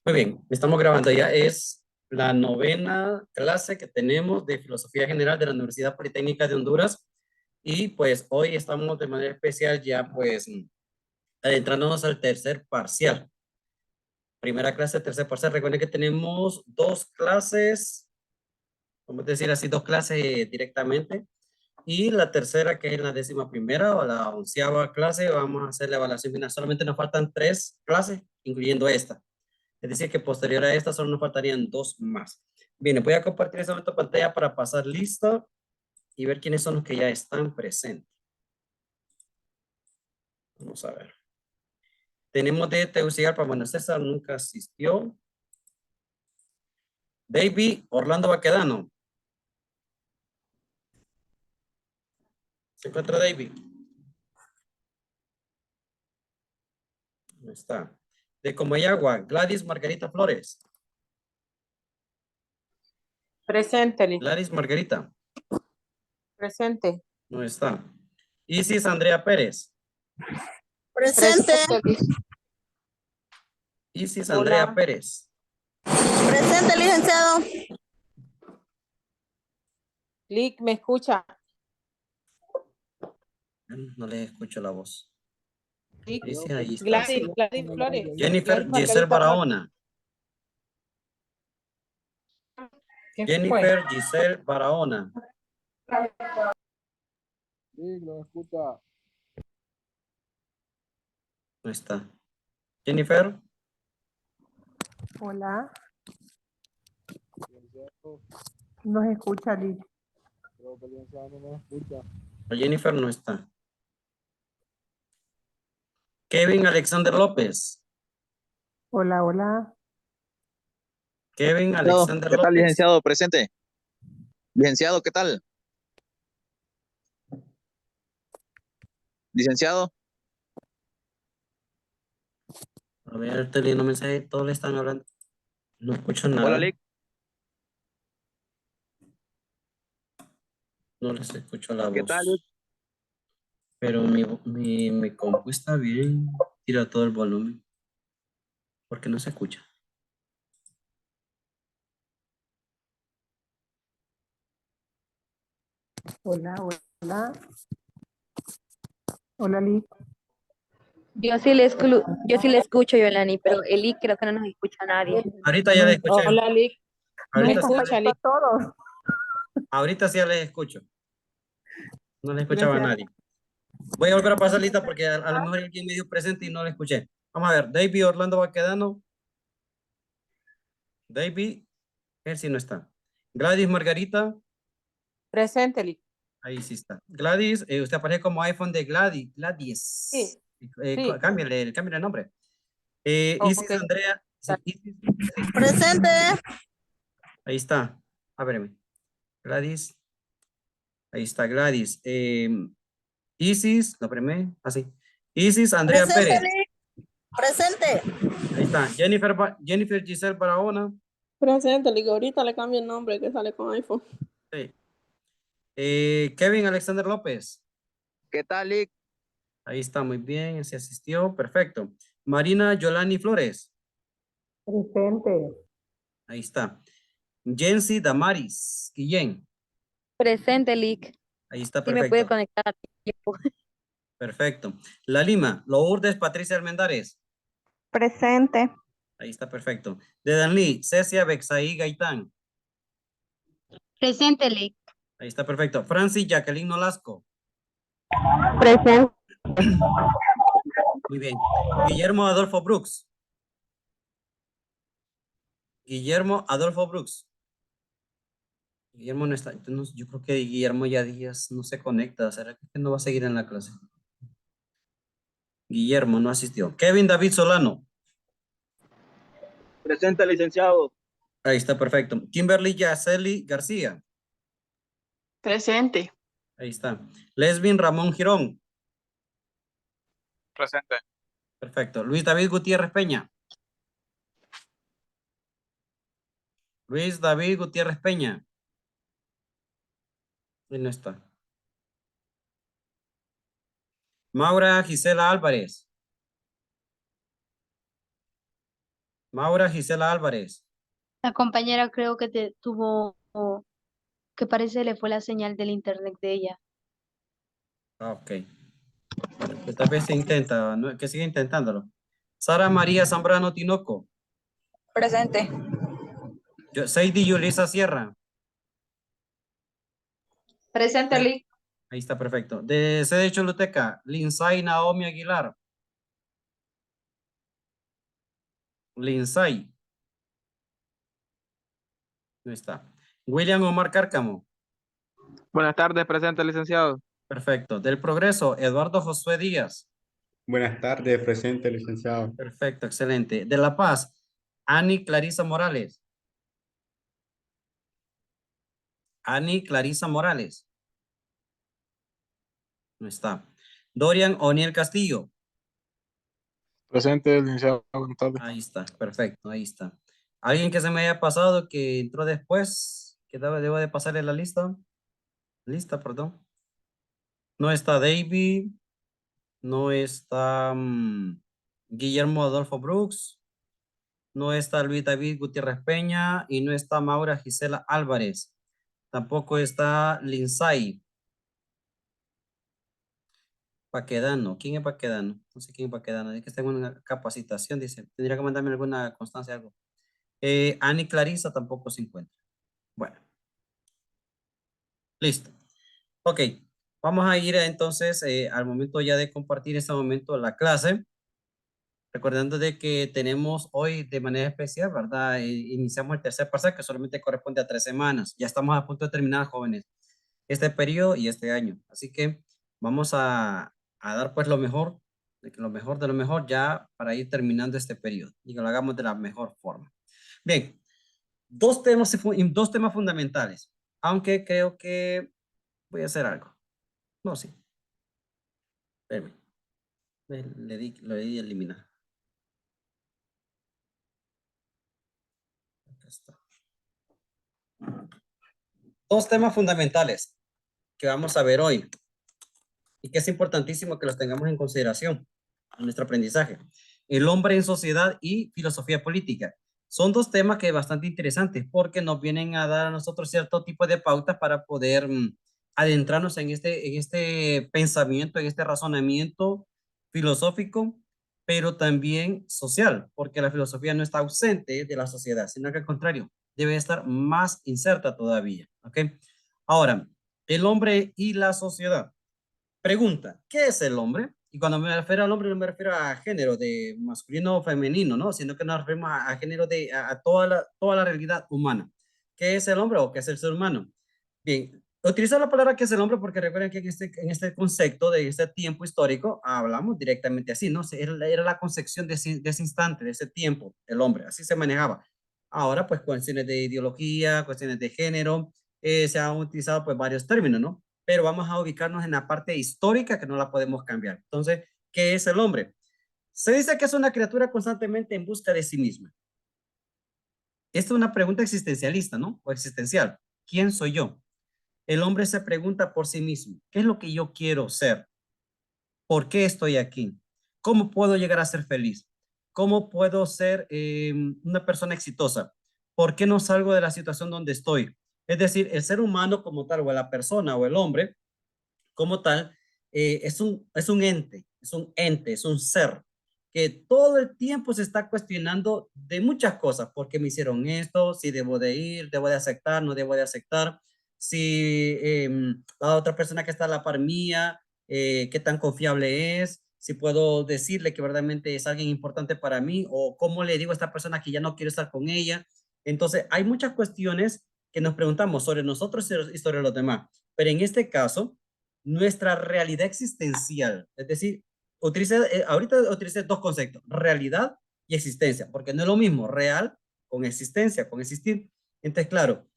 Muy bien, estamos grabando ya. Es la novena clase que tenemos de Filosofía General de la Universidad Politécnica de Honduras. Y pues hoy estamos de manera especial ya pues adentrándonos al tercer parcial. Primera clase, tercer parcial. Recuerden que tenemos dos clases, vamos a decir así, dos clases directamente. Y la tercera, que es la 11ª o la 11ª clase, vamos a hacer la evaluación final. Solamente nos faltan 3 clases, incluyendo esta. Es decir, que posterior a esta solo nos faltarían 2 más. Bien, voy a compartir esta pantalla para pasar lista y ver quiénes son los que ya están presentes. Vamos a ver. Tenemos de Tegucigalpa, bueno, César nunca asistió. David Orlando Baquedano. ¿Se encuentra David? No está. De Comayagua, Gladys Margarita Flores. Presente, Lick. Gladys Margarita. Presente. No está. Isis Andrea Pérez. Presente. Lick. Isis Hola. Andrea Pérez. Presente, licenciado. Lick, ¿me escucha? No les escucho la voz. Lick. Isis, ahí está. Gladys Flores. Jennifer Gladys Giselle Margarita Barahona. ¿Qué Jennifer Giselle Barahona. Sí, lo escucha. No está. Jennifer. Hola, Licenciado, nos escucha Lick. creo que el licenciado no me escucha. Jennifer no está. Kevin Alexander López. Hola, hola. Kevin Alexander ¿Qué tal, López. licenciado? Presente. Licenciado, ¿qué tal? Licenciado. A ver, estoy leyendo mensajes, todos le están hablando. No escucho nada. Hola, Lick. No les escucho la ¿Qué voz. tal, Lick? Pero mi compu está bien. Tira todo el volumen. Porque no se escucha. Hola, hola. Hola Lick. Yo sí le escucho, Yolani, pero Eli creo que no nos escucha nadie. Ahorita ya les escuché. Hola, Lick. Ahorita, ¿Me escucha, Lick? Todos. ahorita sí ya les escucho. No les escuchaba a Gracias. nadie. Voy a volver a pasar lista porque a lo mejor alguien me dio presente y no le escuché. Vamos a ver. David Orlando Baquedano. David. Él sí no está. Gladys Margarita. Presente, Lick. Ahí sí está. Gladys, usted aparece como iPhone de Gladys. Gladys. Sí, sí. Cámbiale el nombre. Isis Ok. Andrea. Isis, Presente. ahí está. A ver, Gladys. Ahí está Gladys. Isis, lo primé. Así. Isis Andrea Presente, Pérez. Lick. Presente. Ahí está. Jennifer Giselle Barahona. Presente, Lick. Ahorita le cambio el nombre que sale con iPhone. Sí. Kevin Alexander López. ¿Qué tal, Lick? Ahí está, muy bien. Se asistió. Perfecto. Marina Yolani Flores. Presente. Ahí está. Jensi Damaris Guillén. Presente, Lick. Ahí está, Sí me puede perfecto. conectar a tiempo. Perfecto. La Lima, Lourdes Patricia Almendares. Presente. Ahí está, perfecto. De Danlí, Cecia Bexaí Gaitán. Presente, Lick. Ahí está, perfecto. Francis Jacqueline Nolasco. Presente. Muy bien. Guillermo Adolfo Brooks. Guillermo Adolfo Brooks. Guillermo no está. Entonces, yo creo que Guillermo ya días no se conecta. ¿Será que no va a seguir en la clase? Guillermo no asistió. Kevin David Solano. Presente, licenciado. Ahí está, perfecto. Kimberly Yaceli García. Presente. Ahí está. Lesbin Ramón Girón. Presente. Perfecto. Luis David Gutiérrez Peña. Luis David Gutiérrez Peña. Ahí no está. Maura Gisela Álvarez. Maura Gisela Álvarez. La compañera creo que que parece le fue la señal del internet de ella. Ok. Bueno, pues tal vez se intenta, ¿no? Que siga intentándolo. Sara María Zambrano Tinoco. Presente. Seidy Yulisa Sierra. Presente, Lick. Ahí está, perfecto. De sede Choluteca, Linsay Naomi Aguilar. Linsay. No está. William Omar Cárcamo. Buenas tardes, presente, licenciado. Perfecto. Del Progreso, Eduardo Josué Díaz. Buenas tardes, presente, licenciado. Perfecto, excelente. De La Paz, Ani Clarisa Morales. Ani Clarisa Morales. No está. Dorian O'Neill Castillo. Presente, licenciado. Buenas tardes. Ahí está, perfecto, ahí está. ¿Alguien que se me haya pasado que entró después? Que debo de pasarle la lista. Lista, perdón. No está David. No está Guillermo Adolfo Brooks. No está Luis David Gutiérrez Peña. Y no está Maura Gisela Álvarez. Tampoco está Linsay. Paquedano. ¿Quién es Paquedano? No sé quién es Paquedano. Es que está en una capacitación, dice. Tendría que mandarme alguna constancia, algo. Ani Clarisa tampoco se encuentra. Bueno. Listo. Ok. Vamos a ir entonces al momento ya de compartir este momento la clase. Recordando de que tenemos hoy de manera especial, ¿verdad? Iniciamos el tercer parcial que solamente corresponde a 3 semanas. Ya estamos a punto de terminar, jóvenes, este periodo y este año. Así que vamos a dar pues lo mejor de lo mejor ya para ir terminando este periodo y que lo hagamos de la mejor forma. Bien, dos temas fundamentales, aunque creo que voy a hacer algo. No, sí. Espérame. Lo di eliminar. Acá está. Dos temas fundamentales que vamos a ver hoy y que es importantísimo que los tengamos en consideración en nuestro aprendizaje. El hombre en sociedad y filosofía política. Son dos temas que son bastante interesantes porque nos vienen a dar a nosotros cierto tipo de pautas para poder adentrarnos en este pensamiento, en este razonamiento filosófico, pero también social, porque la filosofía no está ausente de la sociedad, sino que al contrario, debe estar más inserta todavía. ¿Ok? Ahora, el hombre y la sociedad. Pregunta, ¿qué es el hombre? Y cuando me refiero al hombre no me refiero a género de masculino o femenino, ¿no? Sino que nos referimos a género de a toda la realidad humana. ¿Qué es el hombre o qué es el ser humano? Bien, utilizo la palabra que es el hombre porque recuerden que en este concepto de este tiempo histórico hablamos directamente así, ¿no? Era la concepción de ese instante, de ese tiempo, el hombre, así se manejaba. Ahora, pues, cuestiones de ideología, cuestiones de género, se han utilizado, pues, varios términos, ¿no? Pero vamos a ubicarnos en la parte histórica que no la podemos cambiar. Entonces, ¿qué es el hombre? Se dice que es una criatura constantemente en busca de sí misma. Esta es una pregunta existencialista, ¿no? O existencial. ¿Quién soy yo? El hombre se pregunta por sí mismo. ¿Qué es lo que yo quiero ser? ¿Por qué estoy aquí? ¿Cómo puedo llegar a ser feliz? ¿Cómo puedo ser una persona exitosa? ¿Por qué no salgo de la situación donde estoy? Es decir, el ser humano como tal, o la persona o el hombre como tal, es un ente, es un ser que todo el tiempo se está cuestionando de muchas cosas. ¿Por qué me hicieron esto? Si debo de ir, debo de aceptar, no debo de aceptar. Si la otra persona que está a la par mía, qué tan confiable es. Si puedo decirle que verdaderamente es alguien importante para mí o cómo le digo a esta persona que ya no quiero estar con ella. Entonces, hay muchas cuestiones que nos preguntamos sobre nosotros y sobre los demás. Pero en este caso, nuestra realidad existencial, es decir, ahorita utilicé dos conceptos, realidad y existencia, porque no es lo mismo real con existencia, con existir. Entonces, claro,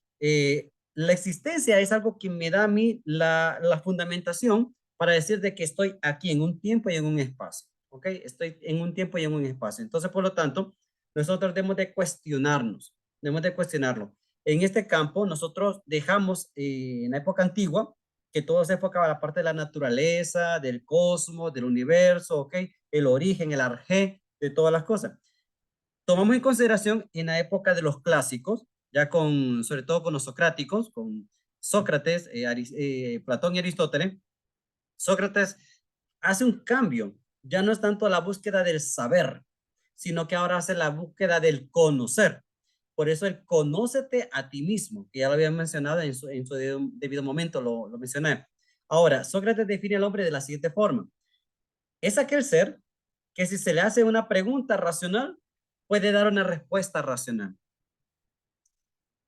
la existencia es algo que me da a mí la fundamentación para decir de que estoy aquí en un tiempo y en un espacio, ¿ok? Estoy en un tiempo y en un espacio. Entonces, por lo tanto, nosotros debemos de cuestionarnos, debemos de cuestionarlo. En este campo, nosotros dejamos en la época antigua, que todo se enfocaba a la parte de la naturaleza, del cosmos, del universo, ¿ok? El origen, el arjé de todas las cosas. tomamos en consideración en la época de los clásicos, ya sobre todo con los socráticos, con Sócrates, Platón y Aristóteles. Sócrates hace un cambio, ya no es tanto la búsqueda del saber, sino que ahora hace la búsqueda del conocer. Por eso el conócete a ti mismo, que ya lo había mencionado en su debido momento, lo mencioné. Ahora, Sócrates define al hombre de la siguiente forma. Es aquel ser que si se le hace una pregunta racional, puede dar una respuesta racional.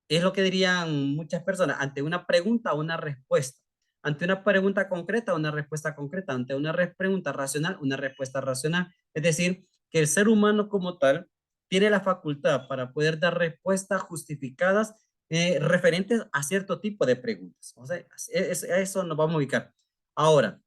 Es lo que dirían muchas personas, ante una pregunta, una respuesta. Ante una pregunta concreta, una respuesta concreta. Ante una pregunta racional, una respuesta racional. Es decir, que el ser humano como tal tiene la facultad para poder dar respuestas justificadas referentes a cierto tipo de preguntas. O sea, eso nos vamos a ubicar. Ahora,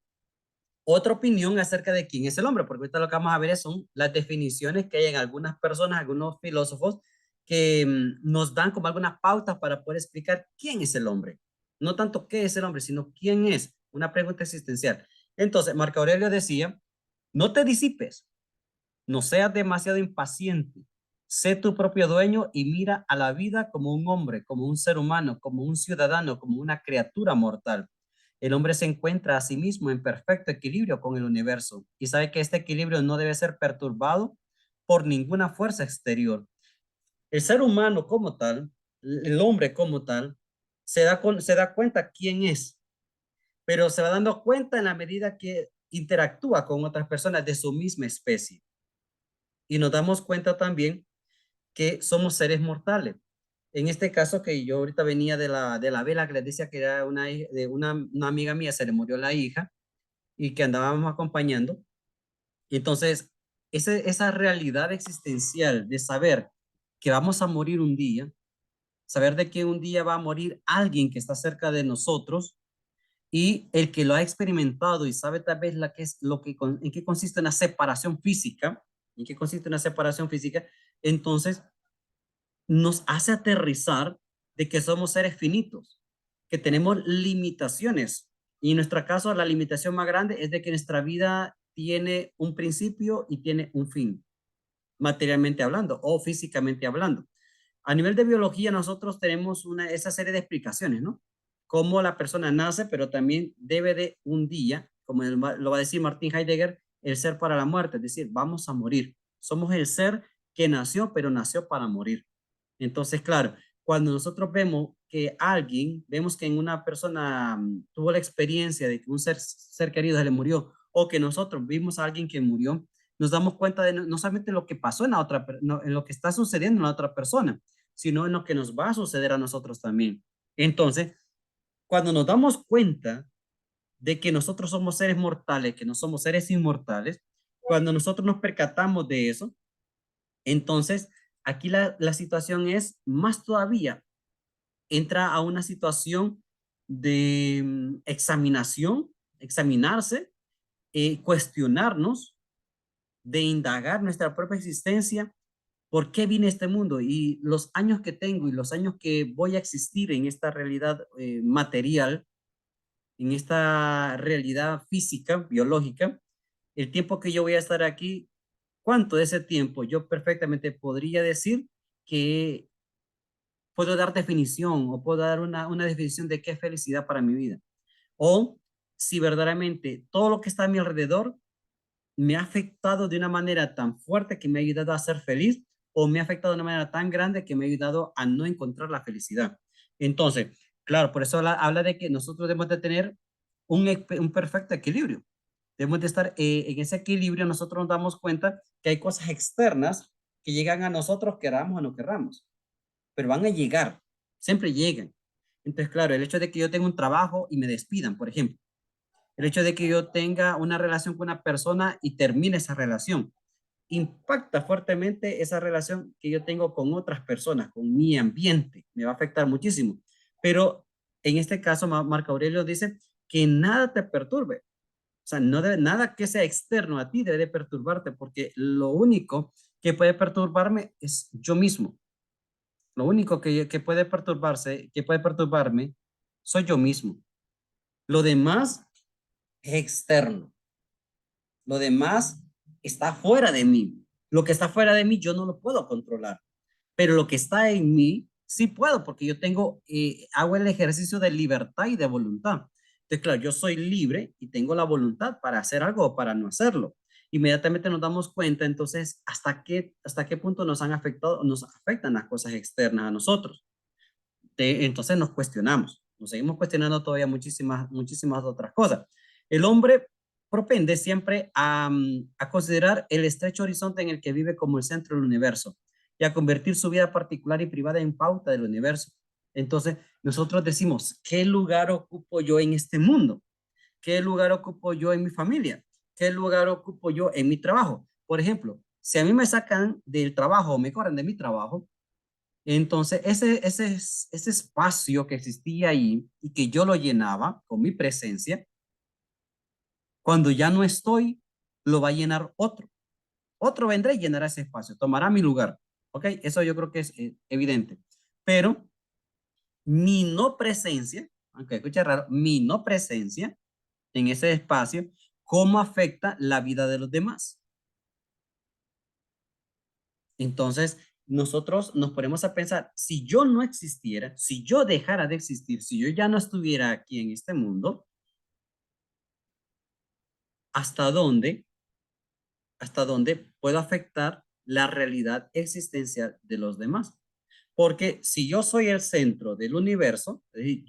otra opinión acerca de quién es el hombre, porque ahorita lo que vamos a ver son las definiciones que hay en algunas personas, algunos filósofos, que nos dan como algunas pautas para poder explicar quién es el hombre. No tanto qué es el hombre, sino quién es. Una pregunta existencial. Entonces, Marco Aurelio decía, no te disipes, no seas demasiado impaciente, sé tu propio dueño y mira a la vida como un hombre, como un ser humano, como un ciudadano, como una criatura mortal. El hombre se encuentra a sí mismo en perfecto equilibrio con el universo y sabe que este equilibrio no debe ser perturbado por ninguna fuerza exterior. El ser humano como tal, el hombre como tal, se da cuenta quién es, pero se va dando cuenta en la medida que interactúa con otras personas de su misma especie. Y nos damos cuenta también que somos seres mortales. En este caso que yo ahorita venía de la vela que les decía que era una amiga mía, se le murió la hija y que andábamos acompañando. Y entonces, esa realidad existencial de saber que vamos a morir un día, saber de que un día va a morir alguien que está cerca de nosotros y el que lo ha experimentado y sabe tal vez en qué consiste una separación física, entonces nos hace aterrizar de que somos seres finitos, que tenemos limitaciones. Y en nuestro caso, la limitación más grande es de que nuestra vida tiene un principio y tiene un fin, materialmente hablando o físicamente hablando. A nivel de biología, nosotros tenemos esa serie de explicaciones, ¿no? Cómo la persona nace, pero también debe de un día, como lo va a decir Martin Heidegger, el ser para la muerte, es decir, vamos a morir. Somos el ser que nació, pero nació para morir. Entonces, claro, cuando nosotros vemos que vemos que en una persona tuvo la experiencia de que un ser querido se le murió, o que nosotros vimos a alguien que murió, nos damos cuenta de no solamente lo que pasó en lo que está sucediendo en la otra persona, sino en lo que nos va a suceder a nosotros también. Entonces, cuando nos damos cuenta de que nosotros somos seres mortales, que no somos seres inmortales, cuando nosotros nos percatamos de eso, entonces aquí la situación es más todavía, entra a una situación de examinarse, cuestionarnos, de indagar nuestra propia existencia, por qué vine a este mundo y los años que tengo y los años que voy a existir en esta realidad material, en esta realidad física, biológica, el tiempo que yo voy a estar aquí, ¿cuánto de ese tiempo? Yo perfectamente podría decir que puedo dar definición o puedo dar una definición de qué es felicidad para mi vida. O si verdaderamente todo lo que está a mi alrededor me ha afectado de una manera tan fuerte que me ha ayudado a ser feliz, o me ha afectado de una manera tan grande que me ha ayudado a no encontrar la felicidad. Entonces, claro, por eso habla de que nosotros debemos de tener un perfecto equilibrio. Debemos de estar en ese equilibrio. Nosotros nos damos cuenta que hay cosas externas que llegan a nosotros, queramos o no queramos, pero van a llegar, siempre llegan. Entonces, claro, el hecho de que yo tenga un trabajo y me despidan, por ejemplo, el hecho de que yo tenga una relación con una persona y termine esa relación, impacta fuertemente esa relación que yo tengo con otras personas, con mi ambiente, me va a afectar muchísimo. Pero en este caso, Marco Aurelio dice que nada te perturbe. O sea, nada que sea externo a ti debe de perturbarte, porque lo único que puede perturbarme es yo mismo. Lo único que puede perturbarme, soy yo mismo. Lo demás es externo. Lo demás está fuera de mí. Lo que está fuera de mí yo no lo puedo controlar, pero lo que está en mí sí puedo, porque yo tengo, hago el ejercicio de libertad y de voluntad. Entonces, claro, yo soy libre y tengo la voluntad para hacer algo o para no hacerlo. Inmediatamente nos damos cuenta, entonces, hasta qué punto nos han afectado, nos afectan las cosas externas a nosotros. Entonces nos cuestionamos, nos seguimos cuestionando todavía muchísimas otras cosas. El hombre propende siempre a considerar el estrecho horizonte en el que vive como el centro del universo y a convertir su vida particular y privada en pauta del universo. Entonces, nosotros decimos, ¿qué lugar ocupo yo en este mundo? ¿Qué lugar ocupo yo en mi familia? ¿Qué lugar ocupo yo en mi trabajo? Por ejemplo, si a mí me sacan del trabajo o me corren de mi trabajo, entonces ese espacio que existía ahí y que yo lo llenaba con mi presencia, cuando ya no estoy, lo va a llenar otro. Otro vendrá y llenará ese espacio, tomará mi lugar. ¿Ok? Eso yo creo que es evidente. Pero mi no presencia, aunque escuche raro, mi no presencia en ese espacio, ¿cómo afecta la vida de los demás? Entonces, nosotros nos ponemos a pensar, si yo no existiera, si yo dejara de existir, si yo ya no estuviera aquí en este mundo, ¿hasta dónde puedo afectar la realidad existencial de los demás? Porque si yo soy el centro del universo, es decir,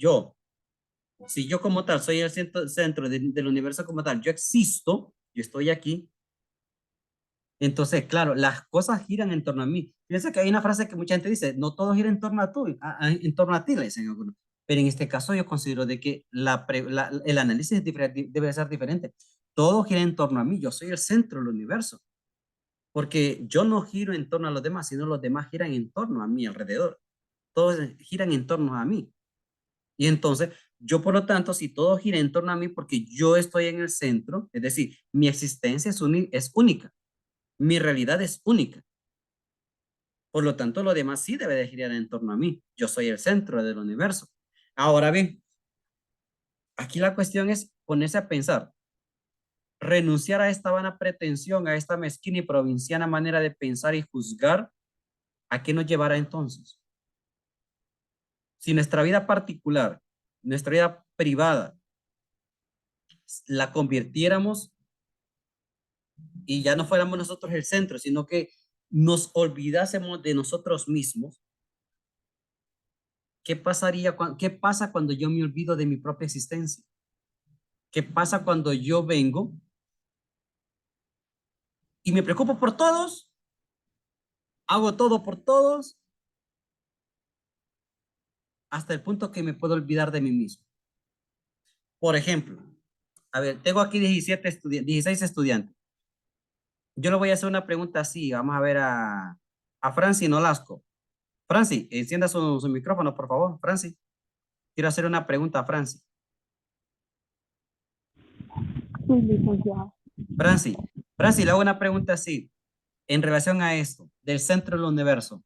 si yo como tal soy el centro del universo como tal, yo existo, yo estoy aquí, entonces, claro, las cosas giran en torno a mí. Fíjense que hay una frase que mucha gente dice, no todo gira en torno a tú, en torno a ti, le dicen algunos. Pero en este caso yo considero de que el análisis debe ser diferente. Todo gira en torno a mí, yo soy el centro del universo. Porque yo no giro en torno a los demás, sino los demás giran en torno a mí, alrededor. Todos giran en torno a mí. Y entonces, yo por lo tanto, si todo gira en torno a mí, porque yo estoy en el centro, es decir, mi existencia es única. Mi realidad es única. Por lo tanto, lo demás sí debe de girar en torno a mí. Yo soy el centro del universo. Ahora bien, aquí la cuestión es ponerse a pensar, renunciar a esta vana pretensión, a esta mezquina y provinciana manera de pensar y juzgar, ¿a qué nos llevará entonces? Si nuestra vida particular, nuestra vida privada, la convirtiéramos y ya no fuéramos nosotros el centro, sino que nos olvidásemos de nosotros mismos, ¿qué pasa cuando yo me olvido de mi propia existencia? ¿Qué pasa cuando yo vengo y me preocupo por todos? Hago todo por todos hasta el punto que me puedo olvidar de mí mismo. Por ejemplo, a ver, tengo aquí 16 estudiantes. Yo le voy a hacer una pregunta así. Vamos a ver a Franci Nolasco. Franci, encienda su micrófono, por favor. Franci, quiero hacer una pregunta a Franci. Sí, licenciado. Franci, le hago una pregunta así, en relación a esto, del centro del universo.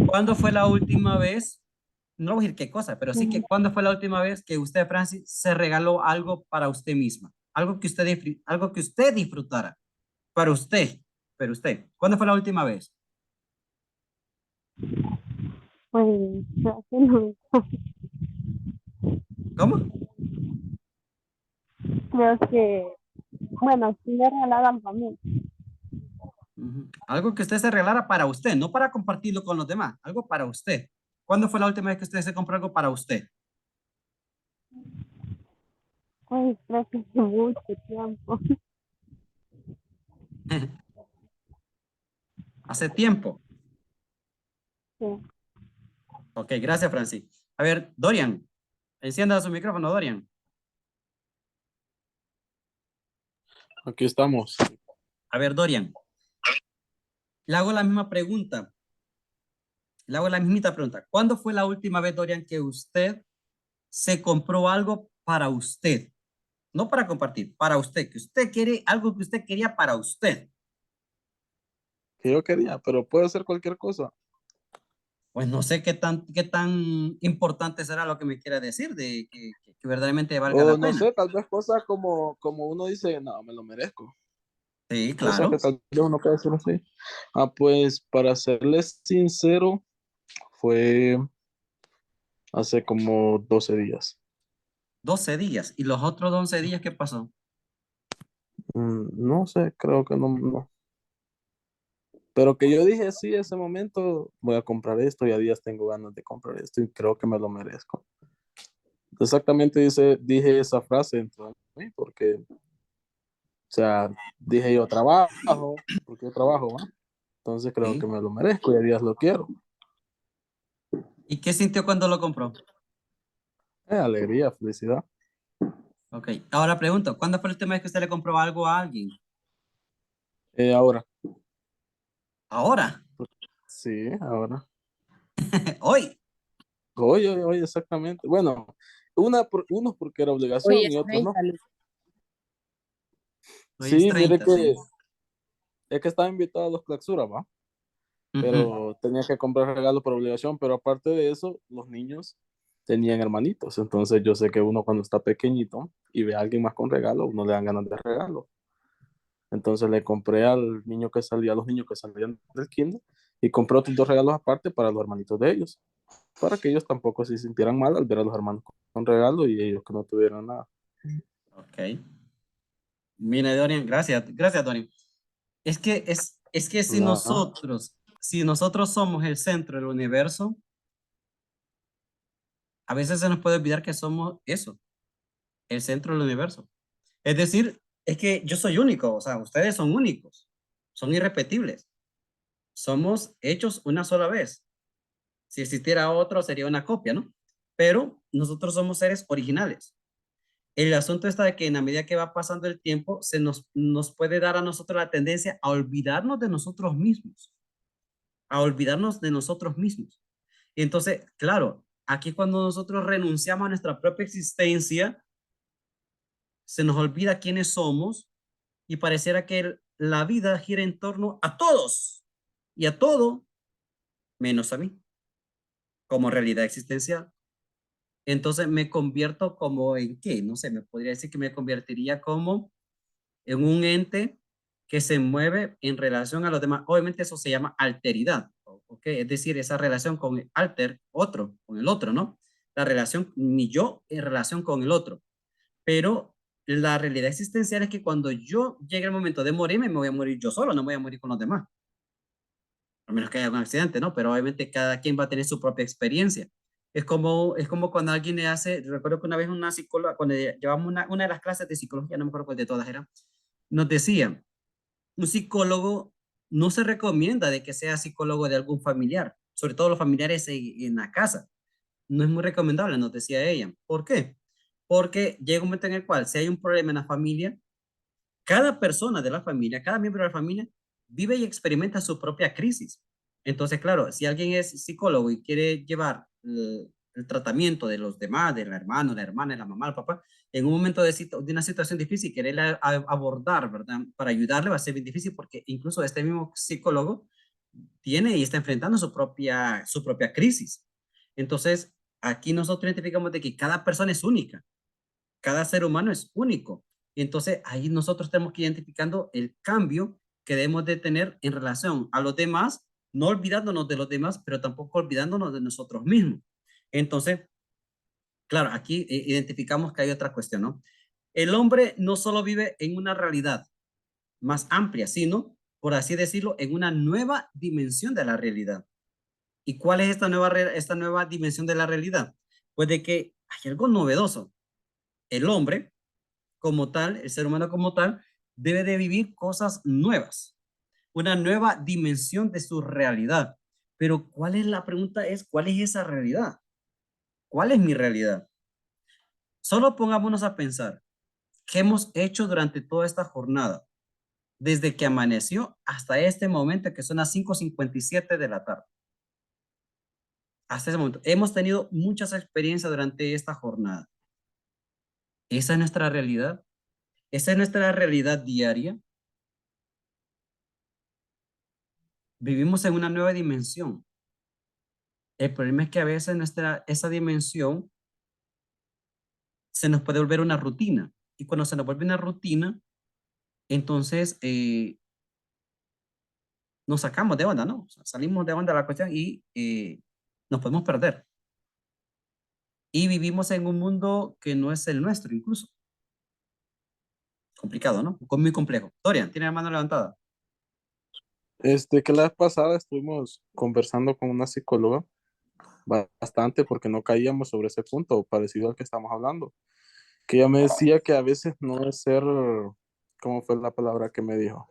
¿Cuándo fue la última vez, no voy a decir qué cosa, pero sí que cuándo fue la última vez que usted, Francis, se regaló algo para usted misma? Algo que usted disfrutara, para usted, pero usted. ¿Cuándo fue la última vez? Pues, no, ¿Cómo? creo que, bueno, sí me regalaban para mí. Algo que usted se regalara para usted, no para compartirlo con los demás, algo para usted. ¿Cuándo fue la última vez que usted se compró algo para usted? Pues creo que hace mucho tiempo. ¿Hace tiempo? Sí. Ok, gracias, Francis. A ver, Dorian, encienda su micrófono, Dorian. Aquí estamos. A ver, Dorian, le hago la misma pregunta. Le hago la mismita pregunta. ¿Cuándo fue la última vez, Dorian, que usted se compró algo para usted? No para compartir, para usted. Que usted quiere algo que usted quería para usted. Que yo quería, pero puede ser cualquier cosa. Pues no sé qué tan importante será lo que me quiera decir, de que verdaderamente valga O la no pena. sé, tal vez cosas como uno dice, no, me lo merezco. Sí, O sea claro. que tal vez uno puede decirlo así. Pues para serles sincero, fue hace como 12 días. 12 días. ¿Y los otros 11 días qué pasó? No sé, creo que no. Pero que yo dije, sí, ese momento voy a comprar esto y a días tengo ganas de comprar esto y creo que me lo merezco. Exactamente dije esa frase dentro de mí porque, o sea, dije yo trabajo, porque yo trabajo, ¿va? Entonces creo Sí. que me lo merezco y a días lo quiero. ¿Y qué sintió cuando lo compró? Alegría, felicidad. Ok. Ahora pregunto, ¿cuándo fue el última vez que usted le compró algo a alguien? Ahora, Ahora. sí, ahora. Hoy. Oye, exactamente. Bueno, unos porque era Hoy obligación es y otros no. 30, Lick. Hoy es Sí, mire 30, sí. que es que estaba invitado a los clausuras, ¿va? Ujú. Pero tenía que comprar regalo por obligación, pero aparte de eso, los niños tenían hermanitos, entonces yo sé que uno cuando está pequeñito y ve a alguien más con regalo, uno le dan ganas de regalo. Entonces le compré a los niños que salían del kinder y compré otros 2 regalos aparte para los hermanitos de ellos, para que ellos tampoco se sintieran mal al ver a los hermanos con regalo y ellos que no tuvieran nada. Ok. Mire, Dorian, gracias. Gracias, Dorian. Es que Nada. si nosotros somos el centro del universo, a veces se nos puede olvidar que somos eso, el centro del universo. Es decir, es que yo soy único, o sea, ustedes son únicos, son irrepetibles. Somos hechos una sola vez. Si existiera otro, sería una copia, ¿no? Pero nosotros somos seres originales. El asunto está de que en la medida que va pasando el tiempo, nos puede dar a nosotros la tendencia a olvidarnos de nosotros mismos, a olvidarnos de nosotros mismos. Y entonces, claro, aquí cuando nosotros renunciamos a nuestra propia existencia, se nos olvida quiénes somos y pareciera que la vida gira en torno a todos y a todo menos a mí, como realidad existencial. Entonces me convierto como en qué, no sé, me podría decir que me convertiría como en un ente que se mueve en relación a los demás. Obviamente eso se llama alteridad, ¿ok? Es decir, esa relación con el alter, otro, con el otro, ¿no? La relación, mi yo en relación con el otro. Pero la realidad existencial es que cuando yo llegue el momento de morirme, me voy a morir yo solo, no me voy a morir con los demás. A menos que haya un accidente, ¿no? Pero obviamente cada quien va a tener su propia experiencia. Es como cuando alguien le hace, recuerdo que una vez una psicóloga, cuando llevamos una de las clases de psicología, no me acuerdo cuál de todas era, nos decía, un psicólogo no se recomienda de que sea psicólogo de algún familiar, sobre todo los familiares en la casa. No es muy recomendable, nos decía ella. ¿Por qué? Porque llega un momento en el cual, si hay un problema en la familia, cada persona de la familia, cada miembro de la familia, vive y experimenta su propia crisis. Entonces, claro, si alguien es psicólogo y quiere llevar el tratamiento de los demás, del hermano, la hermana, la mamá, el papá, en un momento de una situación difícil, querer abordar, ¿verdad? Para ayudarle va a ser bien difícil porque incluso este mismo psicólogo tiene y está enfrentando su propia crisis. Entonces, aquí nosotros identificamos de que cada persona es única, cada ser humano es único. Y entonces ahí nosotros tenemos que ir identificando el cambio que debemos de tener en relación a los demás, no olvidándonos de los demás, pero tampoco olvidándonos de nosotros mismos. Entonces, claro, aquí identificamos que hay otra cuestión, ¿no? El hombre no solo vive en una realidad más amplia, sino, por así decirlo, en una nueva dimensión de la realidad. ¿Y cuál es esta nueva dimensión de la realidad? Pues de que hay algo novedoso. El hombre como tal, el ser humano como tal, debe de vivir cosas nuevas, una nueva dimensión de su realidad. Pero ¿cuál es la pregunta? ¿Cuál es esa realidad? ¿Cuál es mi realidad? Solo pongámonos a pensar, ¿qué hemos hecho durante toda esta jornada? Desde que amaneció hasta este momento, que son las 5:57 de la tarde. Hasta ese momento. Hemos tenido muchas experiencias durante esta jornada. ¿Esa es nuestra realidad? ¿Esa es nuestra realidad diaria? Vivimos en una nueva dimensión. El problema es que a veces esa dimensión se nos puede volver una rutina. Y cuando se nos vuelve una rutina, entonces nos sacamos de onda, ¿no? O sea, salimos de onda de la cuestión y nos podemos perder. Y vivimos en un mundo que no es el nuestro, incluso. Complicado, ¿no? Muy complejo. Dorian, ¿tiene la mano levantada? Que la vez pasada estuvimos conversando con una psicóloga bastante porque no caíamos sobre ese punto parecido al que estamos hablando. Que ella me decía que a veces no es ser, ¿cómo fue la palabra que me dijo?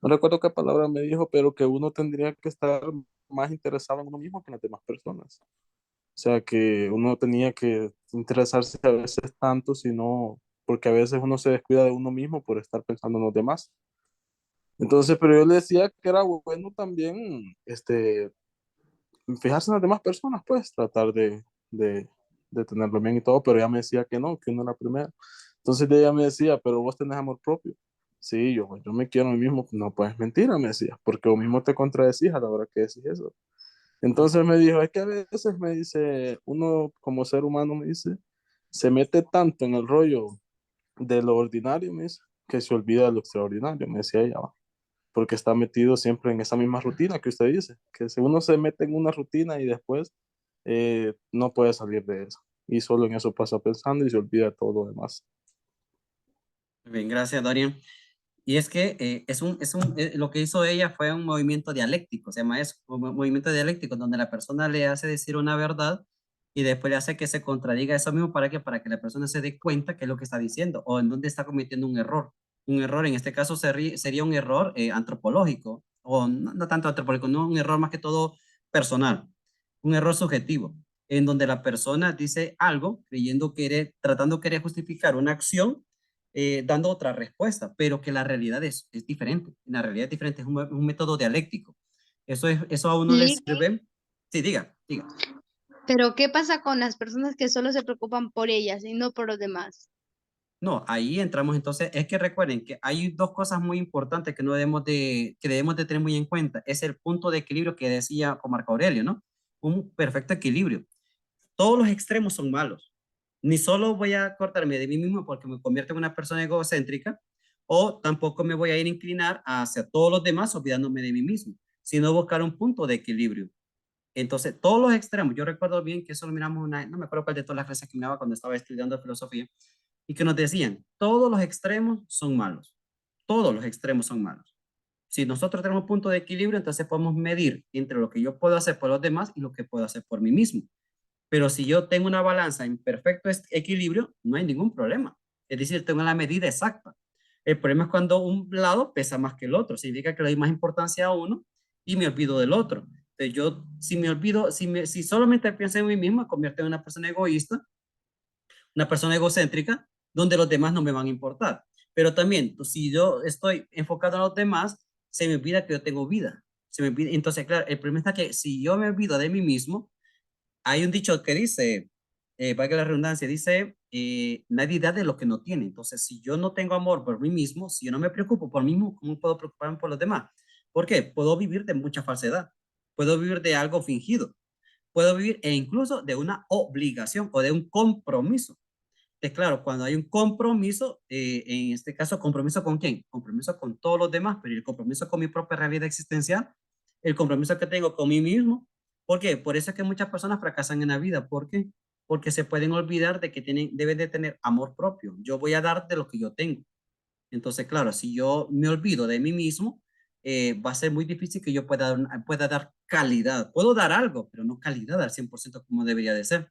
No recuerdo qué palabra me dijo, pero que uno tendría que estar más interesado en uno mismo que en las demás personas. O sea, que uno tenía que interesarse a veces tanto, sino porque a veces uno se descuida de uno mismo por estar pensando en los demás. Entonces, pero yo le decía que era bueno también, fijarse en las demás personas, pues, tratar de, de tenerlo bien y todo, pero ella me decía que no, que uno era primero. Entonces ella me decía, pero vos tenés amor propio. Sí, yo me quiero a mí mismo. No, pues mentira, me decía, porque vos mismo te contradecís a la hora que decís eso. Entonces me dijo, es que a veces me dice, uno como ser humano me dice, se mete tanto en el rollo de lo ordinario, me dice, que se olvida de lo extraordinario, me decía ella, ¿va? Porque está metido siempre en esa misma rutina que usted dice, que si uno se mete en una rutina y después no puede salir de eso, y solo en eso pasa pensando y se olvida de todo lo demás. Bien, gracias, Dorian. Y es que lo que hizo ella fue un movimiento dialéctico, se llama eso, un movimiento dialéctico, donde la persona le hace decir una verdad y después le hace que se contradiga eso mismo para que la persona se dé cuenta qué es lo que está diciendo o en dónde está cometiendo un error. Un error, en este caso, sería un error antropológico, o no tanto antropológico, no, un error más que todo personal, un error subjetivo, en donde la persona dice algo tratando de querer justificar una acción dando otra respuesta, pero que la realidad es diferente. La realidad es diferente, es un método dialéctico. Eso a uno le Lick, sirve. Sí, diga. pero ¿qué pasa con las personas que solo se preocupan por ellas y no por los demás? No, ahí entramos entonces, es que recuerden que hay dos cosas muy importantes que debemos de tener muy en cuenta. Es el punto de equilibrio que decía con Marco Aurelio, ¿no? Un perfecto equilibrio. Todos los extremos son malos. Ni solo voy a cortarme de mí mismo porque me convierto en una persona egocéntrica, o tampoco me voy a ir a inclinar hacia todos los demás olvidándome de mí mismo, sino buscar un punto de equilibrio. Entonces, todos los extremos, yo recuerdo bien que eso lo miramos no me acuerdo cuál de todas las clases que miraba cuando estaba estudiando filosofía, y que nos decían, todos los extremos son malos, todos los extremos son malos. Si nosotros tenemos un punto de equilibrio, entonces podemos medir entre lo que yo puedo hacer por los demás y lo que puedo hacer por mí mismo. Pero si yo tengo una balanza en perfecto equilibrio, no hay ningún problema. Es decir, tengo la medida exacta. El problema es cuando un lado pesa más que el otro. Significa que le doy más importancia a uno y me olvido del otro. Entonces yo, si me olvido, si solamente pienso en mí mismo, me convierto en una persona egoísta, una persona egocéntrica, donde los demás no me van a importar. Pero también, pues, si yo estoy enfocado en los demás, se me olvida que yo tengo vida. Se me olvida. Entonces, claro, el problema está que si yo me olvido de mí mismo, hay un dicho que dice, valga la redundancia, dice, nadie da de lo que no tiene. Entonces, si yo no tengo amor por mí mismo, si yo no me preocupo por mí mismo, ¿cómo puedo preocuparme por los demás? ¿Por qué? Puedo vivir de mucha falsedad, puedo vivir de algo fingido, puedo vivir e incluso de una obligación o de un compromiso. Es claro, cuando hay un compromiso, en este caso, ¿compromiso con quién? Compromiso con todos los demás, pero el compromiso con mi propia realidad existencial, el compromiso que tengo con mí mismo. ¿Por qué? Por eso es que muchas personas fracasan en la vida. ¿Por qué? Porque se pueden olvidar de que deben de tener amor propio. Yo voy a dar de lo que yo tengo. Entonces, claro, si yo me olvido de mí mismo, va a ser muy difícil que yo pueda dar calidad. Puedo dar algo, pero no calidad al 100% como debería de ser.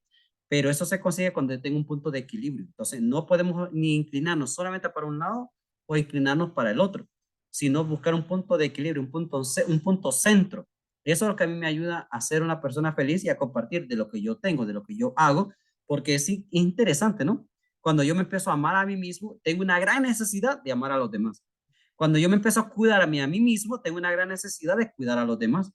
Pero eso se consigue cuando tengo un punto de equilibrio. Entonces, no podemos ni inclinarnos solamente para un lado o inclinarnos para el otro, sino buscar un punto de equilibrio, un punto centro. Eso es lo que a mí me ayuda a ser una persona feliz y a compartir de lo que yo tengo, de lo que yo hago, porque es interesante, ¿no? Cuando yo me empiezo a amar a mí mismo, tengo una gran necesidad de amar a los demás. Cuando yo me empiezo a cuidar a mí mismo, tengo una gran necesidad de cuidar a los demás.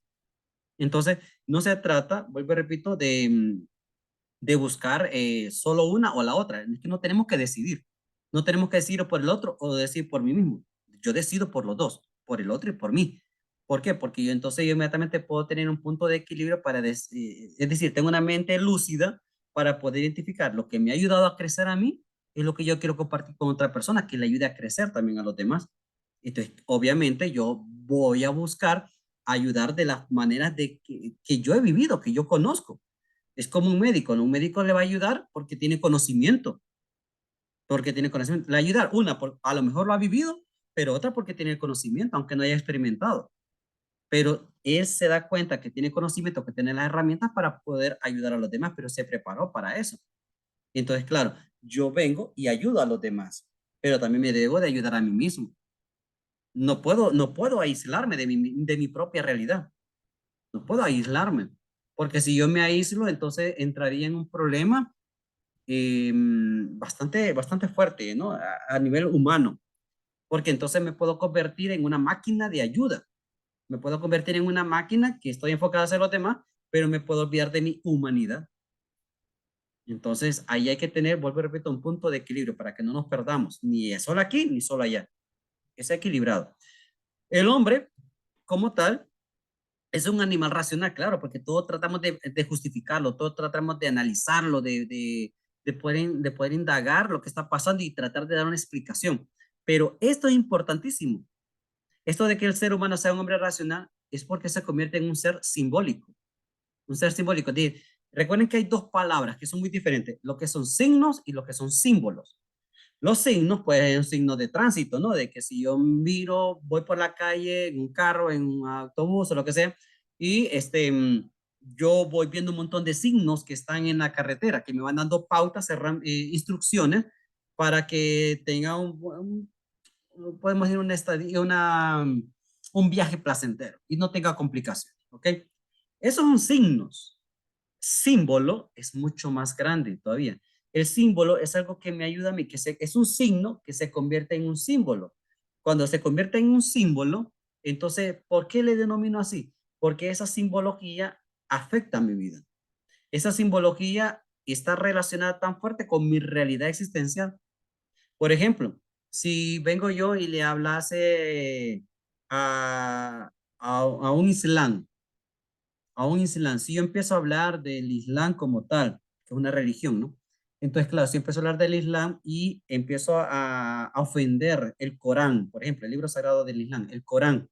Entonces, no se trata, vuelvo y repito, de buscar solo una o la otra. Es que no tenemos que decidir. No tenemos que decidir por el otro o decidir por mí mismo. Yo decido por los dos, por el otro y por mí. ¿Por qué? Porque yo entonces yo inmediatamente puedo tener un punto de equilibrio es decir, tengo una mente lúcida para poder identificar lo que me ha ayudado a crecer a mí y lo que yo quiero compartir con otra persona que le ayude a crecer también a los demás. Entonces, obviamente yo voy a buscar ayudar de las maneras que yo he vivido, que yo conozco. Es como un médico, ¿no? Un médico le va a ayudar porque tiene conocimiento. Porque tiene conocimiento. Le va a ayudar, una, a lo mejor lo ha vivido, pero otra porque tiene el conocimiento, aunque no haya experimentado. Pero él se da cuenta que tiene conocimiento, que tiene las herramientas para poder ayudar a los demás, pero se preparó para eso. Entonces, claro, yo vengo y ayudo a los demás, pero también me debo de ayudar a mí mismo. No puedo aislarme de mi propia realidad. No puedo aislarme, porque si yo me aíslo, entonces entraría en un problema bastante fuerte, ¿no? A nivel humano, porque entonces me puedo convertir en una máquina de ayuda. Me puedo convertir en una máquina que estoy enfocada a hacer los demás, pero me puedo olvidar de mi humanidad. Entonces, ahí hay que tener, vuelvo y repito, un punto de equilibrio para que no nos perdamos, ni solo aquí, ni solo allá. Es equilibrado. El hombre, como tal, es un animal racional, claro, porque todos tratamos de justificarlo, todos tratamos de analizarlo, de poder indagar lo que está pasando y tratar de dar una explicación. Pero esto es importantísimo. Esto de que el ser humano sea un hombre racional es porque se convierte en un ser simbólico. Un ser simbólico. Recuerden que hay dos palabras que son muy diferentes, lo que son signos y lo que son símbolos. Los signos, pues, es un signo de tránsito, ¿no? De que si yo miro, voy por la calle, en un carro, en un autobús o lo que sea, y yo voy viendo un montón de signos que están en la carretera, que me van dando pautas, instrucciones para que tenga podemos ir un viaje placentero y no tenga complicaciones, ¿ok? Esos son signos. Símbolo es mucho más grande todavía. El símbolo es algo que me ayuda a mí, es un signo que se convierte en un símbolo. Cuando se convierte en un símbolo, entonces, ¿por qué le denomino así? Porque esa simbología afecta a mi vida. Esa simbología está relacionada tan fuerte con mi realidad existencial. Por ejemplo, si vengo yo y le hablase a un islam, si yo empiezo a hablar del islam como tal, que es una religión, ¿no? Entonces, claro, si empiezo a hablar del islam y empiezo a ofender el Corán, por ejemplo, el libro sagrado del islam, el Corán.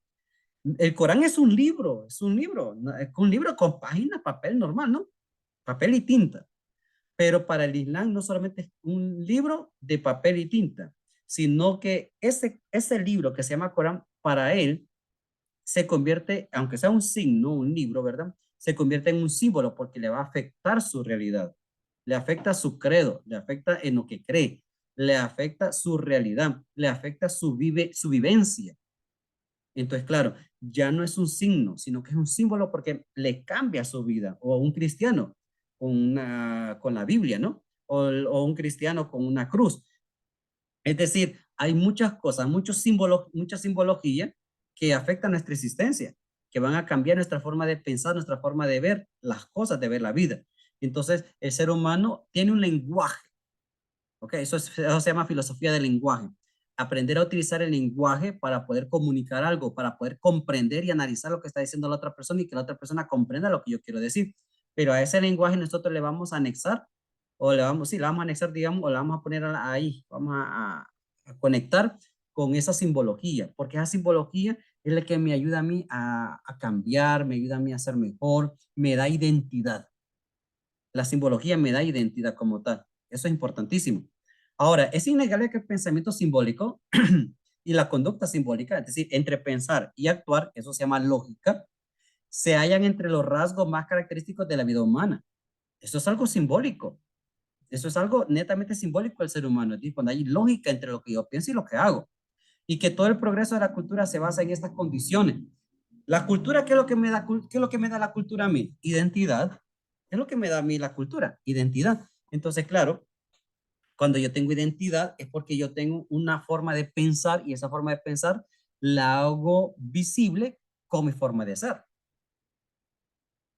El Corán es un libro, ¿no? Es un libro con páginas, papel normal, ¿no? Papel y tinta. Pero para el islam no solamente es un libro de papel y tinta, sino que ese libro que se llama Corán, para él, se convierte, aunque sea un signo, un libro, ¿verdad? Se convierte en un símbolo porque le va a afectar su realidad, le afecta su credo, le afecta en lo que cree, le afecta su realidad, le afecta su vivencia. Entonces, claro, ya no es un signo, sino que es un símbolo porque le cambia su vida. O un cristiano con la Biblia, ¿no? O un cristiano con una cruz. Es decir, hay muchas cosas, muchos símbolos, mucha simbología que afectan nuestra existencia, que van a cambiar nuestra forma de pensar, nuestra forma de ver las cosas, de ver la vida. Entonces, el ser humano tiene un lenguaje, ¿ok? Eso se llama filosofía del lenguaje. Aprender a utilizar el lenguaje para poder comunicar algo, para poder comprender y analizar lo que está diciendo la otra persona y que la otra persona comprenda lo que yo quiero decir. Pero a ese lenguaje nosotros le vamos a anexar, o le vamos a anexar, digamos, o le vamos a poner ahí, vamos a conectar con esa simbología, porque esa simbología es la que me ayuda a mí a cambiar, me ayuda a mí a ser mejor, me da identidad. La simbología me da identidad como tal. Eso es importantísimo. Ahora, es innegable que el pensamiento simbólico y la conducta simbólica, es decir, entre pensar y actuar, eso se llama lógica, se hallan entre los rasgos más característicos de la vida humana. Eso es algo simbólico. Eso es algo netamente simbólico del ser humano. Es decir, cuando hay lógica entre lo que yo pienso y lo que hago. Y que todo el progreso de la cultura se basa en estas condiciones. La cultura, ¿qué es lo que me da, qué es lo que me da la cultura a mí? Identidad. ¿Qué es lo que me da a mí la cultura? Identidad. Entonces, claro, cuando yo tengo identidad es porque yo tengo una forma de pensar y esa forma de pensar la hago visible con mi forma de ser.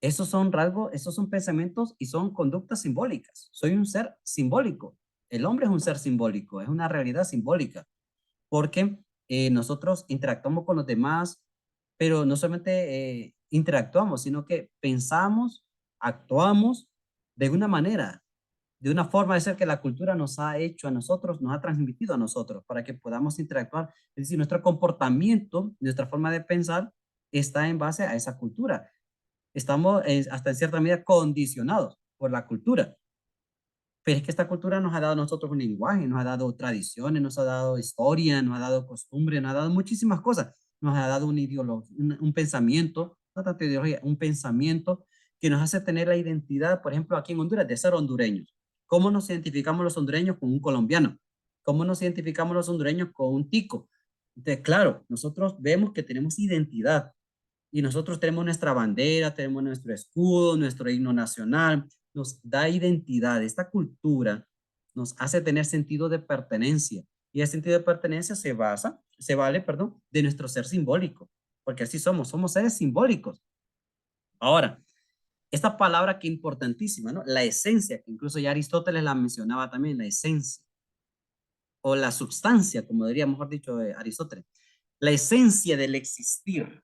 Esos son rasgos, esos son pensamientos y son conductas simbólicas. Soy un ser simbólico. El hombre es un ser simbólico, es una realidad simbólica, porque nosotros interactuamos con los demás, pero no solamente interactuamos, sino que pensamos, actuamos de una manera de una forma de ser que la cultura nos ha hecho a nosotros, nos ha transmitido a nosotros, para que podamos interactuar. Es decir, nuestro comportamiento, nuestra forma de pensar está en base a esa cultura. Estamos hasta en cierta medida condicionados por la cultura. Pero es que esta cultura nos ha dado a nosotros un lenguaje, nos ha dado tradiciones, nos ha dado historia, nos ha dado costumbre, nos ha dado muchísimas cosas. Nos ha dado una ideología, un pensamiento, no tanto ideología, un pensamiento que nos hace tener la identidad, por ejemplo, aquí en Honduras, de ser hondureños. ¿Cómo nos identificamos los hondureños con un colombiano? ¿Cómo nos identificamos los hondureños con un tico? Entonces, claro, nosotros vemos que tenemos identidad y nosotros tenemos nuestra bandera, tenemos nuestro escudo, nuestro himno nacional, nos da identidad. Esta cultura nos hace tener sentido de pertenencia y el sentido de pertenencia se vale, de nuestro ser simbólico, porque así somos seres simbólicos. Ahora, esta palabra que importantísima, ¿no? La esencia, que incluso ya Aristóteles la mencionaba también, la esencia, o la substancia, como diría, mejor dicho, Aristóteles. La esencia del existir,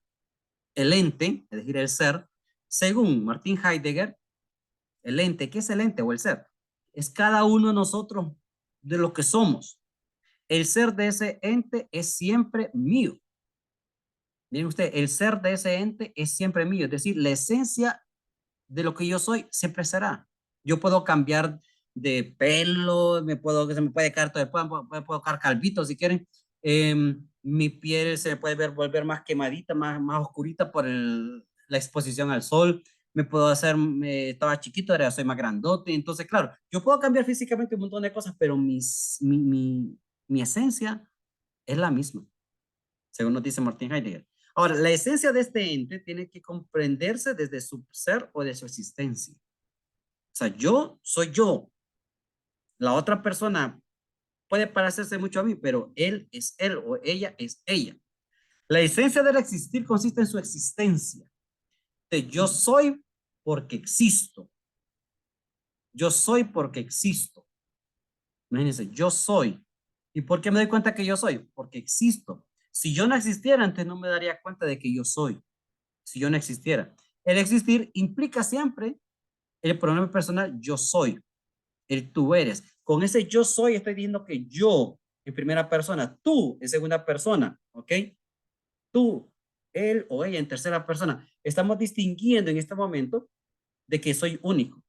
el ente, es decir, el ser, según Martin Heidegger, el ente, ¿qué es el ente o el ser? Es cada uno de nosotros de lo que somos. El ser de ese ente es siempre mío. Miren usted, el ser de ese ente es siempre mío, es decir, la esencia de lo que yo soy siempre será. Yo puedo cambiar de pelo, se me puede caer todo, puedo caer calvito si quieren. Mi piel se puede volver más quemadita, más oscurita por la exposición al sol. Me puedo hacer, estaba chiquito, ahora soy más grandote. Entonces, claro, yo puedo cambiar físicamente un montón de cosas, pero mi esencia es la misma, según nos dice Martin Heidegger. Ahora, la esencia de este ente tiene que comprenderse desde su ser o de su existencia. O sea, yo soy yo. La otra persona puede parecerse mucho a mí, pero él es él o ella es ella. La esencia del existir consiste en su existencia. Yo soy porque existo. Yo soy porque existo. Imagínense, yo soy. ¿Y por qué me doy cuenta que yo soy? Porque existo. Si yo no existiera, antes no me daría cuenta de que yo soy. Si yo no existiera. El existir implica siempre el pronombre personal yo soy. El tú eres. Con ese yo soy estoy diciendo que yo en primera persona, tú en segunda persona, ¿ok? Tú, él o ella en tercera persona. Estamos distinguiendo en este momento de que soy único.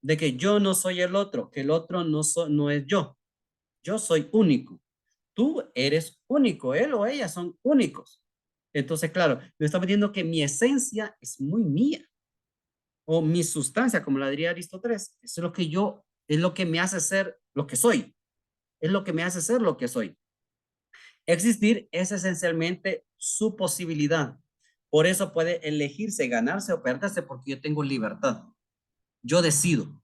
De que yo no soy el otro, que el otro no es yo. Yo soy único. Tú eres único, él o ella son únicos. Entonces, claro, me está diciendo que mi esencia es muy mía. O mi sustancia, como la diría Aristóteles, eso es lo que es lo que me hace ser lo que soy. Es lo que me hace ser lo que soy. Existir es esencialmente su posibilidad. Por eso puede elegirse, ganarse o perderse, porque yo tengo libertad. Yo decido.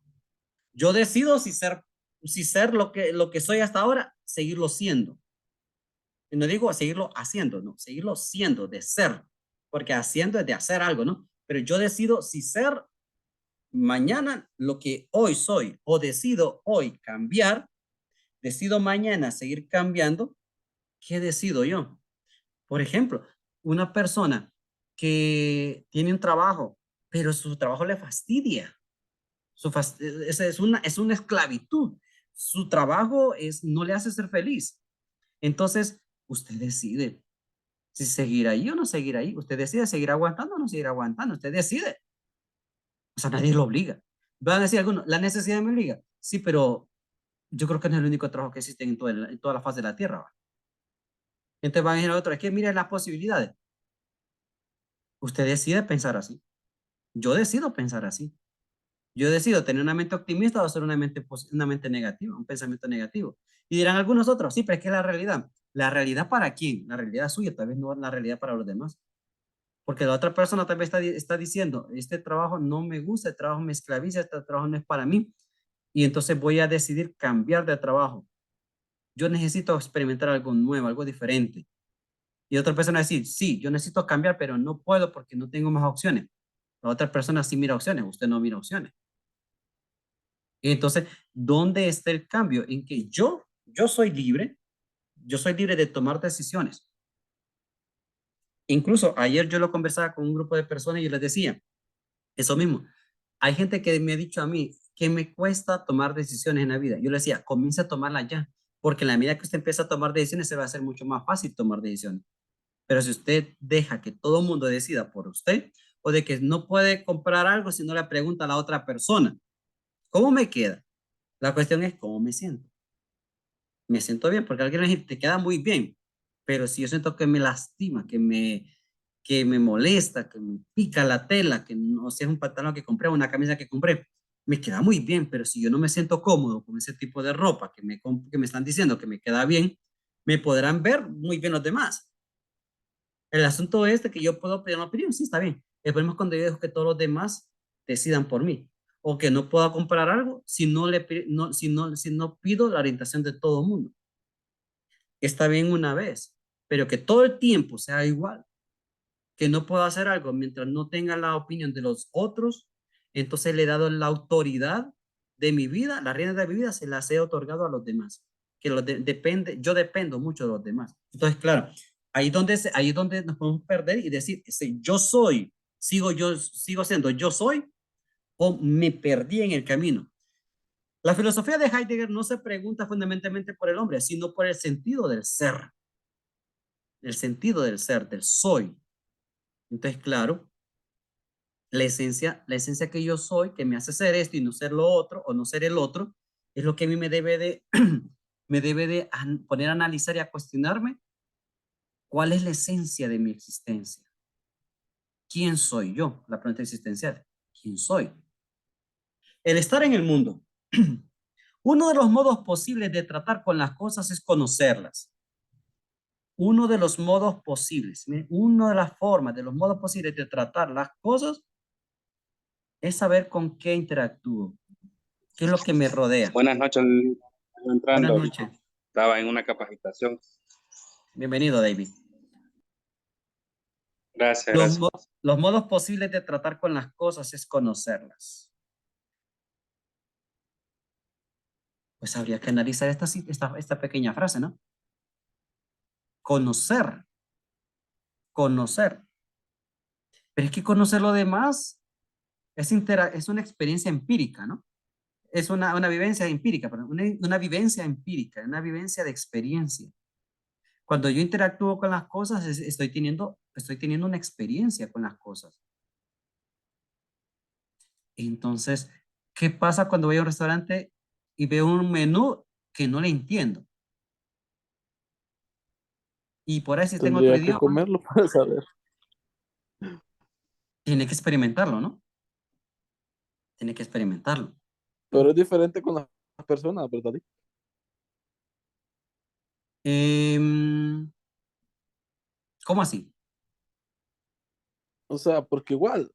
Yo decido si ser lo que soy hasta ahora, seguirlo siendo. Y no digo seguirlo haciendo, no, seguirlo siendo, de ser, porque haciendo es de hacer algo, ¿no? Pero yo decido si ser mañana lo que hoy soy, o decido hoy cambiar, decido mañana seguir cambiando, ¿qué decido yo? Por ejemplo, una persona que tiene un trabajo, pero su trabajo le fastidia. Es una esclavitud. Su trabajo no le hace ser feliz. Entonces, usted decide si seguir ahí o no seguir ahí. Usted decide seguir aguantando o no seguir aguantando. Usted decide. O sea, nadie lo obliga. Van a decir algunos, la necesidad me obliga. Sí, pero yo creo que no es el único trabajo que existe en toda la faz de la Tierra. ¿Va? Entonces van a decir a otros, es que mire las posibilidades. Usted decide pensar así. Yo decido pensar así. Yo decido tener una mente optimista o hacer una mente negativa, un pensamiento negativo. Y dirán algunos otros, sí, pero es que la realidad. ¿La realidad para quién? La realidad suya, tal vez no la realidad para los demás. Porque la otra persona tal vez está diciendo, este trabajo no me gusta, este trabajo me esclaviza, este trabajo no es para mí. Y entonces voy a decidir cambiar de trabajo. Yo necesito experimentar algo nuevo, algo diferente. Y otra persona va a decir, sí, yo necesito cambiar, pero no puedo porque no tengo más opciones. La otra persona sí mira opciones, usted no mira opciones. Y entonces, ¿dónde está el cambio? En que yo soy libre de tomar decisiones. Incluso ayer yo lo conversaba con un grupo de personas y yo les decía, eso mismo. Hay gente que me ha dicho a mí, ¿qué me cuesta tomar decisiones en la vida? Yo le decía, comience a tomarlas ya, porque en la medida que usted empieza a tomar decisiones, se va a hacer mucho más fácil tomar decisiones. Pero si usted deja que todo el mundo decida por usted, o de que no puede comprar algo si no le pregunta a la otra persona, ¿cómo me queda? La cuestión es cómo me siento. Me siento bien, porque alguien me dice, te queda muy bien, pero si yo siento que me lastima, que me molesta, que me pica la tela, que no sé, es un pantalón que compré, una camisa que compré, me queda muy bien, pero si yo no me siento cómodo con ese tipo de ropa que me están diciendo que me queda bien, me podrán ver muy bien los demás. El asunto es de que yo puedo pedir una opinión, sí, está bien. El problema es cuando yo dejo que todos los demás decidan por mí, o que no pueda comprar algo si no pido la orientación de todo el mundo. Está bien una vez, pero que todo el tiempo sea igual, que no puedo hacer algo mientras no tenga la opinión de los otros, entonces le he dado la autoridad de mi vida, la rienda de mi vida se las he otorgado a los demás, que yo dependo mucho de los demás. Entonces, claro, ahí es donde nos podemos perder y decir, yo soy, sigo siendo yo soy, o me perdí en el camino. La filosofía de Heidegger no se pregunta fundamentalmente por el hombre, sino por el sentido del ser. El sentido del ser, del soy. Entonces, claro, la esencia que yo soy, que me hace ser esto y no ser lo otro, o no ser el otro, es lo que a mí me debe de, poner a analizar y a cuestionarme cuál es la esencia de mi existencia. ¿Quién soy yo? La pregunta existencial. ¿Quién soy? El estar en el mundo. Uno de los modos posibles de tratar con las cosas es conocerlas. Uno de los modos posibles, una de las formas, de los modos posibles de tratar las cosas es saber con qué interactúo, qué es lo que me rodea. Buenas noches, entrando. Buenas noches. Estaba en una capacitación. Bienvenido, David. Gracias. Los modos posibles de tratar con las cosas es conocerlas. Pues habría que analizar esta pequeña frase, ¿no? Conocer. Conocer. Pero es que conocer lo demás es una experiencia empírica, ¿no? Es una vivencia empírica, perdón, una vivencia empírica, una vivencia de experiencia. Cuando yo interactúo con las cosas, estoy teniendo una experiencia con las cosas. Entonces, ¿qué pasa cuando voy a un restaurante y veo un menú que no le entiendo? Y por ahí si tengo otro Tendría que idioma, comerlo para saber. tiene que experimentarlo, ¿no? Tiene que experimentarlo. Pero es diferente con las personas, ¿verdad? ¿Cómo así? O sea, porque igual,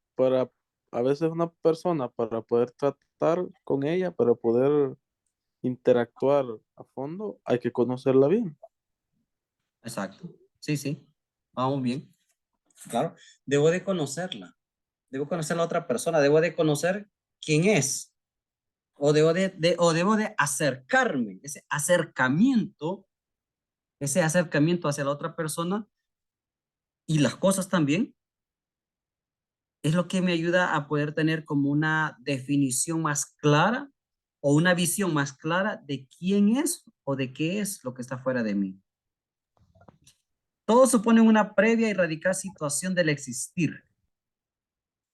a veces una persona, para poder tratar con ella, para poder interactuar a fondo, hay que conocerla bien. Exacto. Sí, sí. Vamos bien. Claro. Debo de conocerla. Debo conocer a la otra persona. Debo de conocer quién es. O debo de acercarme. Ese acercamiento hacia la otra persona y las cosas también, es lo que me ayuda a poder tener como una definición más clara o una visión más clara de quién es o de qué es lo que está fuera de mí. Todos suponen una previa y radical situación del existir.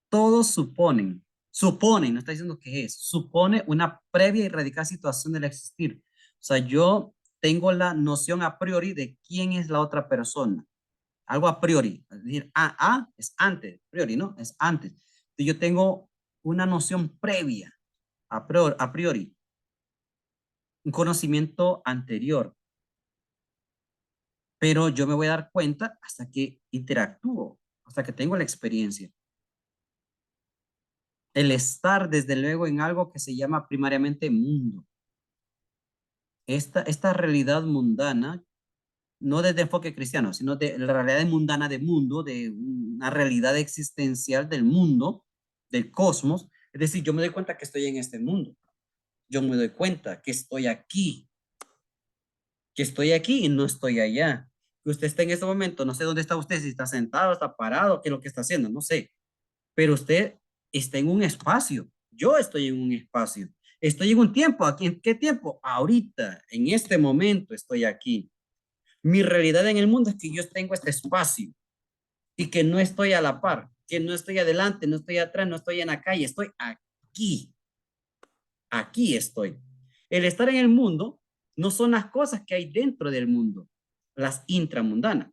Todos suponen, no está diciendo que es, supone una previa y radical situación del existir. O sea, yo tengo la noción a priori de quién es la otra persona. Algo a priori. Es decir, es antes, a priori, ¿no? Es antes. Entonces yo tengo una noción previa, a priori. Un conocimiento anterior. Pero yo me voy a dar cuenta hasta que interactúo, hasta que tengo la experiencia. El estar, desde luego, en algo que se llama primariamente mundo. Esta realidad mundana, no desde enfoque cristiano, sino de la realidad mundana del mundo, de una realidad existencial del mundo, del cosmos. Es decir, yo me doy cuenta que estoy en este mundo. Yo me doy cuenta que estoy aquí. Que estoy aquí y no estoy allá. Que usted está en este momento, no sé dónde está usted, si está sentado, está parado, qué es lo que está haciendo, no sé. Pero usted está en un espacio. Yo estoy en un espacio. Estoy en un tiempo, ¿aquí en qué tiempo? Ahorita, en este momento estoy aquí. Mi realidad en el mundo es que yo tengo este espacio y que no estoy a la par, que no estoy adelante, no estoy atrás, no estoy en la calle, estoy aquí. Aquí estoy. El estar en el mundo no son las cosas que hay dentro del mundo, las intramundanas.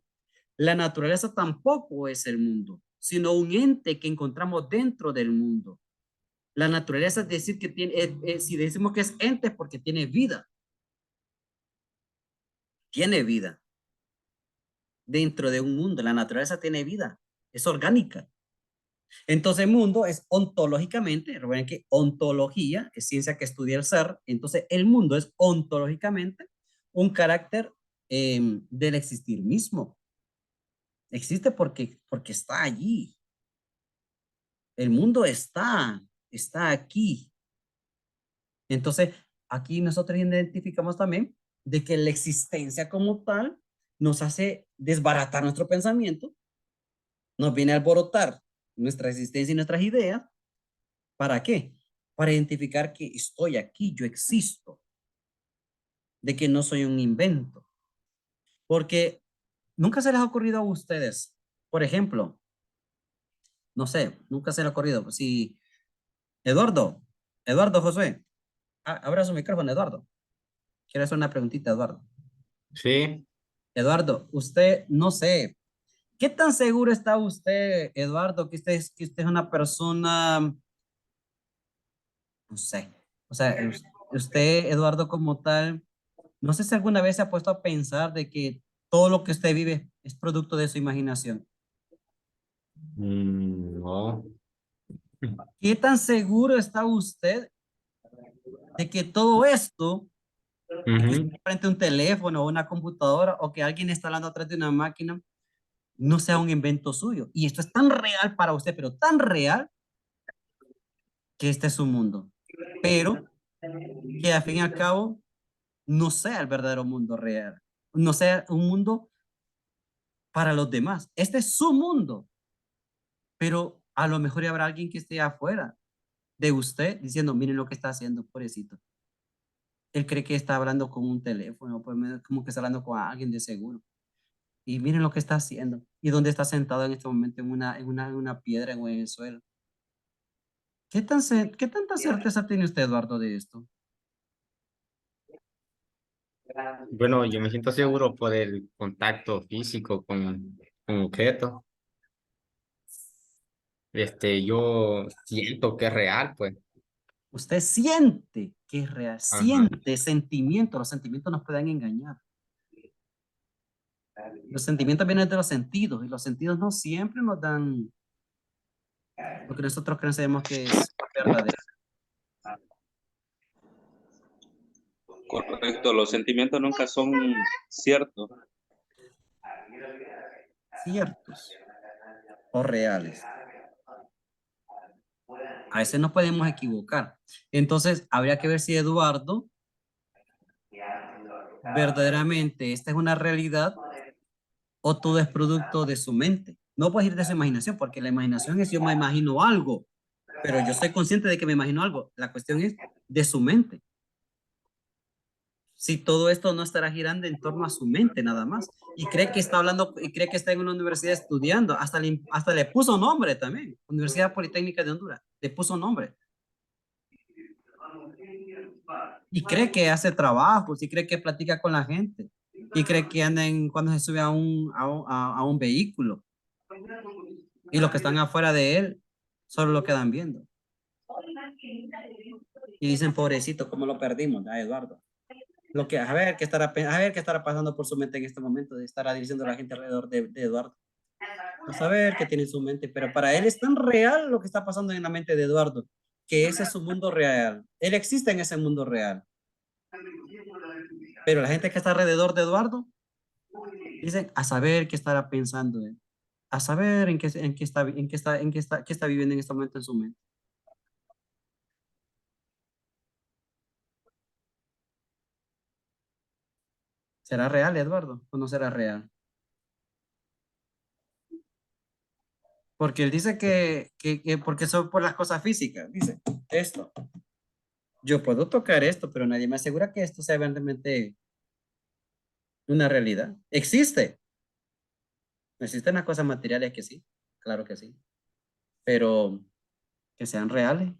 La naturaleza tampoco es el mundo, sino un ente que encontramos dentro del mundo. La naturaleza es decir que tiene, si decimos que es ente es porque tiene vida. Tiene vida. Dentro de un mundo, la naturaleza tiene vida, es orgánica. Entonces el mundo es ontológicamente, recuerden que ontología es ciencia que estudia el ser, entonces el mundo es ontológicamente un carácter del existir mismo. Existe porque está allí. El mundo está aquí. Entonces aquí nosotros identificamos también de que la existencia como tal nos hace desbaratar nuestro pensamiento, nos viene a alborotar nuestra existencia y nuestras ideas. ¿Para qué? Para identificar que estoy aquí, yo existo, de que no soy un invento. Porque nunca se les ha ocurrido a ustedes, por ejemplo, no sé, nunca se les ha ocurrido, si Eduardo Josué, abra su micrófono, Eduardo. Quiero hacer una preguntita, Eduardo. Sí. Eduardo, usted, no sé, ¿qué tan seguro está usted, Eduardo, que usted es una persona, no sé, o sea, usted, Eduardo, como tal, no sé si alguna vez se ha puesto a pensar de que todo lo que usted vive es producto de su imaginación? No. ¿Qué tan seguro está usted de que todo esto, de que Ujú. está frente a un teléfono o una computadora o que alguien está hablando atrás de una máquina, no sea un invento suyo? Y esto es tan real para usted, pero tan real que este es su mundo. Pero que al fin y al cabo no sea el verdadero mundo real, no sea un mundo para los demás. Este es su mundo, pero a lo mejor habrá alguien que esté afuera de usted diciendo, miren lo que está haciendo, pobrecito. Él cree que está hablando con un teléfono, pues como que está hablando con alguien de seguro. Y miren lo que está haciendo. Y dónde está sentado en este momento en una piedra o en el suelo. ¿Qué tanta certeza tiene usted, Eduardo, de esto? Bueno, yo me siento seguro por el contacto físico con objetos. Yo siento que es real, pues. Usted siente que es real, Ajá. siente sentimientos. Los sentimientos nos pueden engañar. Los sentimientos vienen de los sentidos y los sentidos no siempre nos dan lo que nosotros creemos que es verdadero. Correcto, los sentimientos nunca son ciertos. Ciertos o reales. A veces nos podemos equivocar. Entonces, habría que ver si Eduardo verdaderamente esta es una realidad o todo es producto de su mente. No puedes ir de su imaginación, porque la imaginación es yo me imagino algo, pero yo soy consciente de que me imagino algo. La cuestión es de su mente. Si todo esto no estará girando en torno a su mente nada más, y cree que está hablando, y cree que está en una universidad estudiando, hasta le puso nombre también, Universidad Politécnica de Honduras, le puso nombre. Y cree que hace trabajos, y cree que platica con la gente, y cree que anda cuando se sube a un vehículo, y los que están afuera de él solo lo quedan viendo. Y dicen, pobrecito, ¿cómo lo perdimos, Eduardo? A ver qué estará pasando por su mente en este momento, de estar diciendo a la gente alrededor de Eduardo. A saber qué tiene en su mente, pero para él es tan real lo que está pasando en la mente de Eduardo, que ese es su mundo real. Él existe en ese mundo real. Pero la gente que está alrededor de Eduardo, dicen, a saber qué estará pensando él, a saber qué está viviendo en este momento en su mente. ¿Será real, Eduardo, o no será real? Porque él dice que porque son por las cosas físicas, dice esto. Yo puedo tocar esto, pero nadie me asegura que esto sea realmente una realidad. Existe. Existen las cosas materiales que sí, claro que sí, pero que sean reales.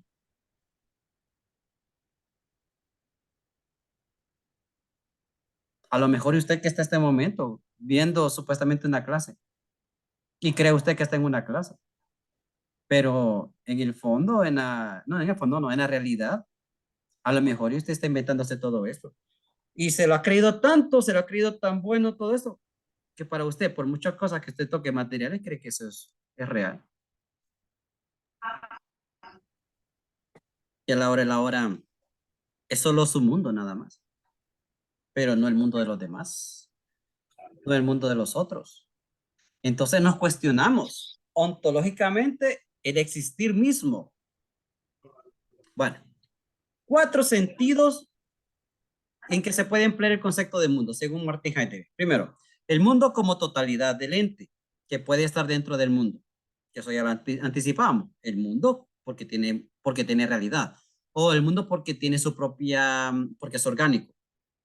A lo mejor usted que está en este momento viendo supuestamente una clase y cree usted que está en una clase, pero en el fondo, no, en el fondo no, en la realidad, a lo mejor usted está inventándose todo esto. Y se lo ha creído tanto, se lo ha creído tan bueno todo eso, que para usted, por muchas cosas que usted toque materiales, cree que eso es real. Y a la hora, es solo su mundo nada más, pero no el mundo de los demás, no el mundo de los otros. Entonces nos cuestionamos ontológicamente el existir mismo. Bueno, 4 sentidos en que se puede emplear el concepto de mundo, según Martin Heidegger. Primero, el mundo como totalidad del ente, que puede estar dentro del mundo. Que eso ya lo anticipamos. El mundo porque tiene realidad. O el mundo porque tiene su propia, porque es orgánico,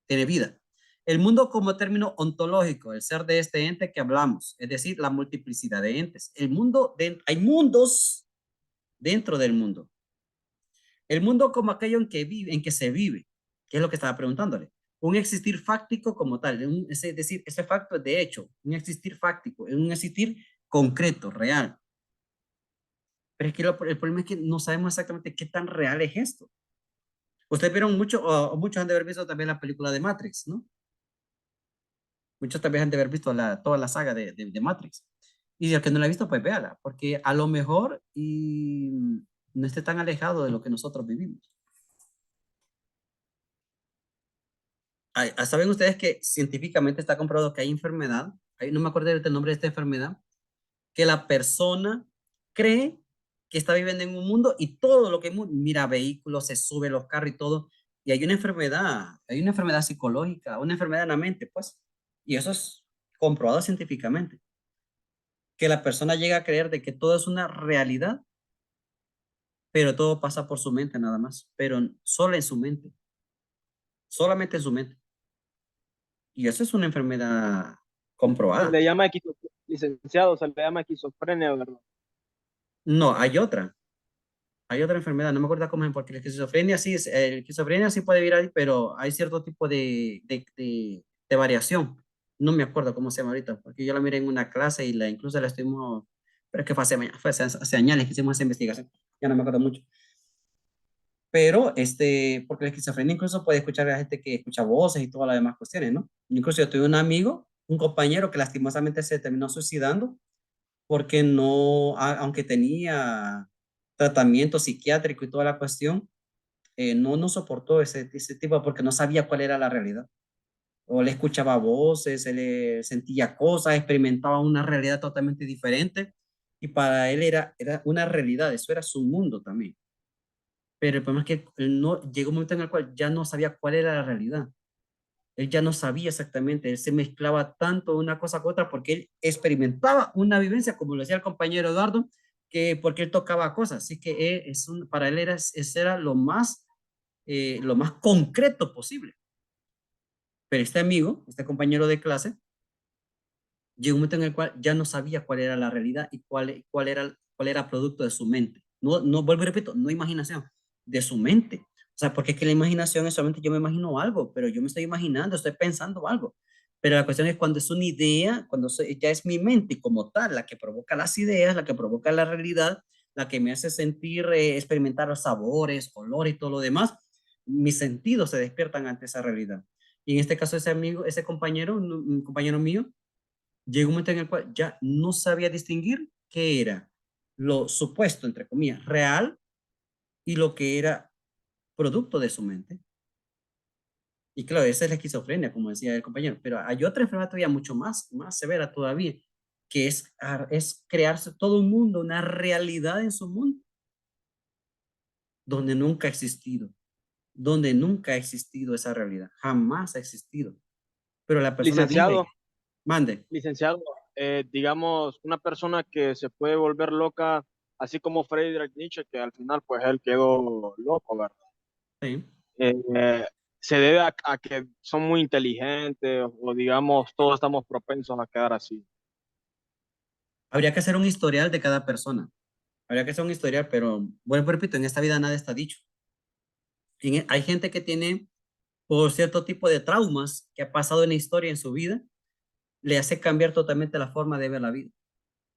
tiene vida. El mundo como término ontológico, el ser de este ente que hablamos, es decir, la multiplicidad de entes. Hay mundos dentro del mundo. El mundo como aquello en que se vive, que es lo que estaba preguntándole. Un existir fáctico como tal, es decir, ese facto es de hecho, un existir fáctico, un existir concreto, real. Pero es que el problema es que no sabemos exactamente qué tan real es esto. Ustedes vieron muchos han de haber visto también la película de Matrix, ¿no? Muchos también han de haber visto toda la saga de Matrix. Y el que no la ha visto, pues véala, porque a lo mejor no esté tan alejado de lo que nosotros vivimos. ¿Saben ustedes que científicamente está comprobado que hay enfermedad? No me acuerdo del nombre de esta enfermedad, que la persona cree que está viviendo en un mundo y todo lo que mira vehículos, se sube los carros y todo, y hay una enfermedad psicológica, una enfermedad en la mente, pues, y eso es comprobado científicamente, que la persona llega a creer de que todo es una realidad, pero todo pasa por su mente nada más, pero solo en su mente, solamente en su mente. Y eso es una enfermedad comprobada. Se le llama licenciado, se le llama esquizofrenia, ¿verdad? No, hay otra enfermedad, no me acuerdo cómo es, porque la esquizofrenia sí puede vivir ahí, pero hay cierto tipo de variación. No me acuerdo cómo se llama ahorita, porque yo la miré en una clase y incluso la estuvimos, pero es que fue hace años que hicimos esa investigación, ya no me acuerdo mucho. Pero, porque la esquizofrenia incluso puede escuchar a la gente que escucha voces y todas las demás cuestiones, ¿no? Incluso yo tuve un amigo, un compañero que lastimosamente se terminó suicidando porque no, aunque tenía tratamiento psiquiátrico y toda la cuestión, no soportó ese tipo porque no sabía cuál era la realidad. O le escuchaba voces, se le sentía cosas, experimentaba una realidad totalmente diferente y para él era una realidad, eso era su mundo también. Pero el problema es que él no, llegó un momento en el cual ya no sabía cuál era la realidad. Él ya no sabía exactamente, él se mezclaba tanto una cosa con otra porque él experimentaba una vivencia, como lo decía el compañero Eduardo, que porque él tocaba cosas, así que para él ese era lo más concreto posible. Pero este amigo, este compañero de clase, llegó un momento en el cual ya no sabía cuál era la realidad y cuál era producto de su mente. No vuelvo y repito, no imaginación, de su mente. O sea, porque es que la imaginación es solamente yo me imagino algo, pero yo me estoy imaginando, estoy pensando algo. Pero la cuestión es cuando es una idea, ya es mi mente como tal, la que provoca las ideas, la que provoca la realidad, la que me hace sentir, experimentar los sabores, olores y todo lo demás, mis sentidos se despiertan ante esa realidad. Y en este caso ese amigo, ese compañero, un compañero mío, llegó un momento en el cual ya no sabía distinguir qué era lo supuesto, entre comillas, real y lo que era producto de su mente. Y claro, esa es la esquizofrenia, como decía el compañero, pero hay otra enfermedad todavía mucho más severa todavía, que es crearse todo un mundo, una realidad en su mundo, donde nunca ha existido esa realidad, jamás ha existido. Pero la persona Licenciado, vive, mande. licenciado, digamos, una persona que se puede volver loca, así como Friedrich Nietzsche, que al final pues él quedó loco, ¿verdad? Sí. Se debe a que son muy inteligentes o digamos todos estamos propensos a quedar así. Habría que hacer un historial de cada persona. Habría que hacer un historial, pero bueno, repito, en esta vida nada está dicho. Hay gente que tiene, por cierto tipo de traumas que ha pasado en la historia en su vida, le hace cambiar totalmente la forma de ver la vida.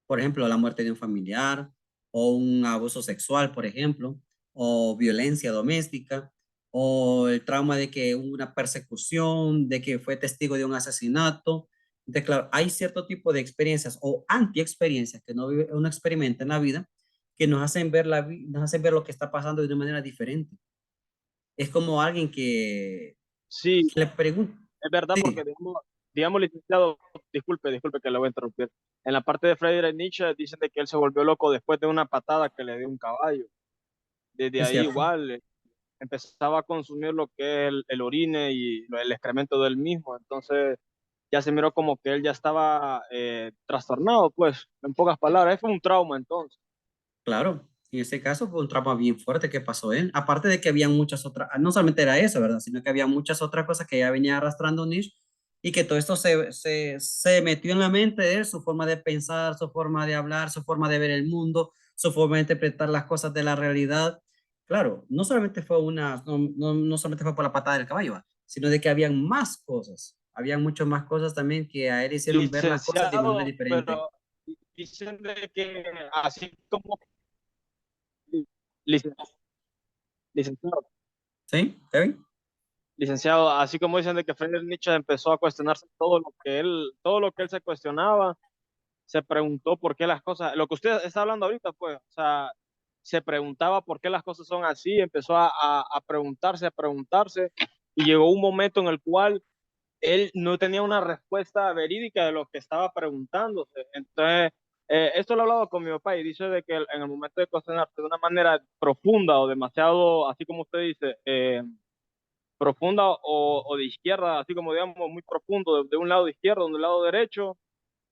Por ejemplo, la muerte de un familiar, o un abuso sexual, por ejemplo, o violencia doméstica, o el trauma de que hubo una persecución, de que fue testigo de un asesinato. Entonces, claro, hay cierto tipo de experiencias o anti-experiencias que uno experimenta en la vida que nos hacen ver nos hacen ver lo que está pasando de una manera diferente. Es como alguien Sí, que le pregunta. es verdad, porque digamos, licenciado, disculpe que le voy a interrumpir. En la parte de Friedrich Nietzsche dicen de que él se volvió loco después de una patada que le dio un caballo. Desde Es ahí cierto. igual empezaba a consumir lo que es el orine y el excremento del mismo. Entonces ya se miró como que él ya estaba trastornado, pues, en pocas palabras. Fue un trauma entonces. Claro, en ese caso fue un trauma bien fuerte que pasó él. Aparte de que había muchas otras, no solamente era eso, ¿verdad? Sino que había muchas otras cosas que ya venía arrastrando Nietzsche y que todo esto se metió en la mente de él, su forma de pensar, su forma de hablar, su forma de ver el mundo, su forma de interpretar las cosas de la realidad. Claro, no solamente fue no solamente fue por la patada del caballo, ¿va? Sino de que habían más cosas, habían muchas más cosas también que a él hicieron ver las cosas de manera Licenciado, diferente. pero dicen de que así como licenciado, licenciado, ¿Sí? ¿Kevin? licenciado, así como dicen de que Friedrich Nietzsche empezó a cuestionarse todo lo que él se cuestionaba, se preguntó por qué las cosas, lo que usted está hablando ahorita, pues, o sea, se preguntaba por qué las cosas son así, empezó a preguntarse, y llegó un momento en el cual él no tenía una respuesta verídica de lo que estaba preguntándose. Entonces, esto lo he hablado con mi papá y dice de que en el momento de cuestionarse de una manera profunda o demasiado, así como usted dice, profunda o de izquierda, así como digamos muy profundo, de un lado de izquierda, de un lado derecho,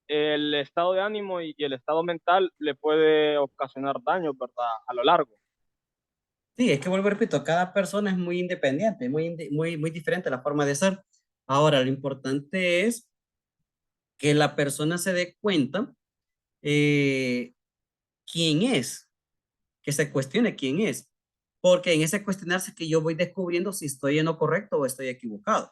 el estado de ánimo y el estado mental le puede ocasionar daño, ¿verdad? A lo largo. Sí, es que vuelvo y repito, cada persona es muy independiente, muy diferente la forma de ser. Ahora, lo importante es que la persona se dé cuenta eh, quién es, que se cuestione quién es, porque en ese cuestionarse que yo voy descubriendo si estoy en lo correcto o estoy equivocado.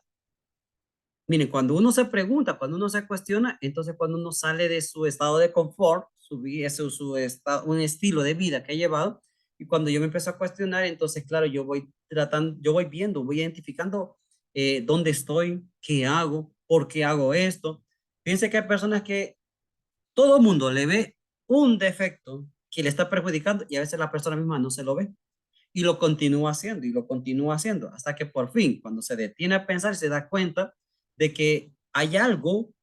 Miren, cuando uno se pregunta, cuando uno se cuestiona, entonces cuando uno sale de su estado de confort, un estilo de vida que ha llevado, y cuando yo me empiezo a cuestionar, entonces, claro, yo voy viendo, voy identificando dónde estoy, qué hago, por qué hago esto. Fíjense que hay personas que todo el mundo le ve un defecto que le está perjudicando y a veces la persona misma no se lo ve y lo continúa haciendo y lo continúa haciendo hasta que por fin, cuando se detiene a pensar, se da cuenta de que hay algo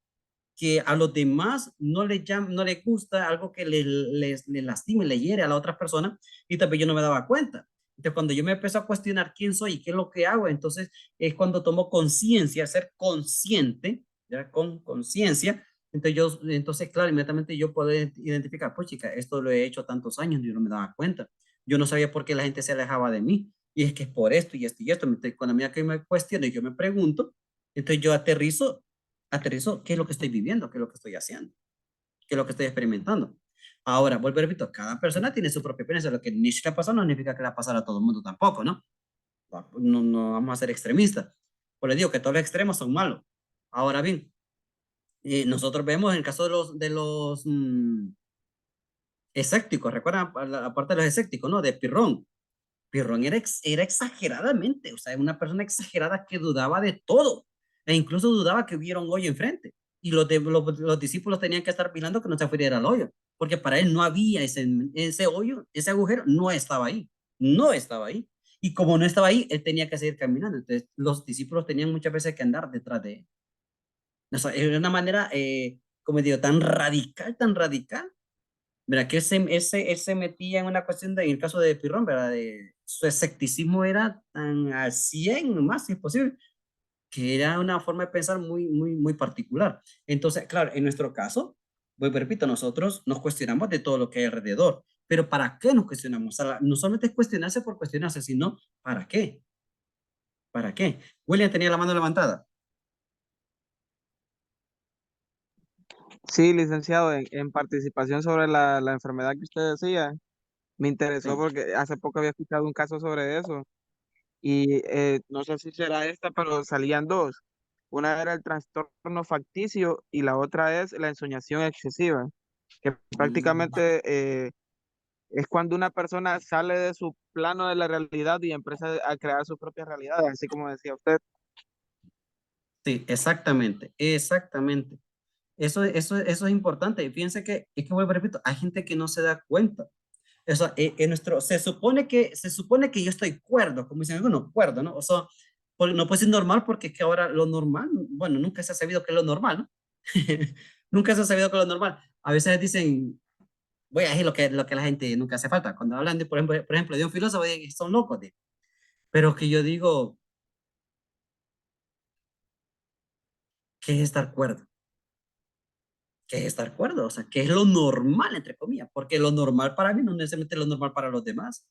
que a los demás no le gusta, algo que le lastime, le hiere a la otra persona y también yo no me daba cuenta. Entonces, cuando yo me empiezo a cuestionar quién soy y qué es lo que hago, entonces es cuando tomo conciencia, ser consciente, ya con conciencia. Entonces, claro, inmediatamente yo puedo identificar, pues chica, esto lo he hecho tantos años y yo no me daba cuenta. Yo no sabía por qué la gente se alejaba de mí. Y es que es por esto y esto y esto. Entonces, cuando a mí que me cuestiono y yo me pregunto, entonces yo aterrizo qué es lo que estoy viviendo, qué es lo que estoy haciendo, qué es lo que estoy experimentando. Ahora, vuelvo a repito, cada persona tiene su propia experiencia. Lo que Nietzsche le pasó no significa que le va a pasar a todo el mundo tampoco, ¿no? No vamos a ser extremistas. Pues les digo que todos los extremos son malos. Ahora bien, nosotros vemos en el caso de los escépticos, recuerdan, aparte de los escépticos, ¿no? De Pirrón. Pirrón era exageradamente, o sea, una persona exagerada que dudaba de todo e incluso dudaba que hubiera un hoyo enfrente. Y los discípulos tenían que estar mirando que no se fuera al hoyo, porque para él no había ese hoyo, ese agujero no estaba ahí, no estaba ahí. Y como no estaba ahí, él tenía que seguir caminando. Entonces, los discípulos tenían muchas veces que andar detrás de él. O sea, era una manera, como digo, tan radical. Mira, que él se metía en una cuestión en el caso de Pirrón, ¿verdad? Su escepticismo era tan al 100 más, si es posible, que era una forma de pensar muy particular. Entonces, claro, en nuestro caso, pues repito, nosotros nos cuestionamos de todo lo que hay alrededor, pero ¿para qué nos cuestionamos? O sea, no solamente es cuestionarse por cuestionarse, sino ¿para qué? ¿Para qué? William tenía la mano levantada. Sí, licenciado, en participación sobre la enfermedad que usted decía, me interesó Sí. porque hace poco había escuchado un caso sobre eso y no sé si será esta, pero salían dos. Una era el trastorno facticio y la otra es la ensoñación excesiva, que prácticamente es cuando una persona sale de su plano de la realidad y empieza a crear su propia realidad, así como decía usted. Sí, exactamente, exactamente. Eso es importante. Fíjense que, es que vuelvo, repito, hay gente que no se da cuenta. O sea, se supone que yo estoy cuerdo, como dicen algunos, cuerdo, ¿no? O sea, no puede ser normal porque es que ahora lo normal, bueno, nunca se ha sabido que es lo normal, ¿no? Nunca se ha sabido que es lo normal. A veces dicen, voy a decir lo que la gente nunca hace falta. Cuando hablan de, por ejemplo, de un filósofo, son locos, pero que yo digo, ¿qué es estar cuerdo? ¿Qué es estar cuerdo? O sea, ¿qué es lo normal, entre comillas? Porque lo normal para mí no necesariamente es lo normal para los demás.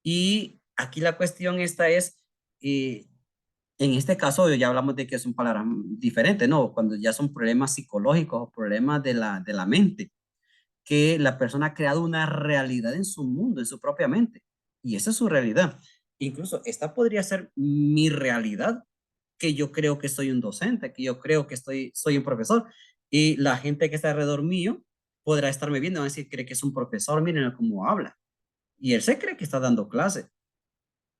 Y aquí la cuestión esta es, eh, en este caso ya hablamos de que son palabras diferentes, ¿no? Cuando ya son problemas psicológicos o problemas de la mente, que la persona ha creado una realidad en su mundo, en su propia mente. Y esa es su realidad. Incluso esta podría ser mi realidad, que yo creo que soy un docente, que yo creo que soy un profesor. Y la gente que está alrededor mío podrá estarme viendo y va a decir, cree que es un profesor, miren cómo habla. Y él se cree que está dando clase,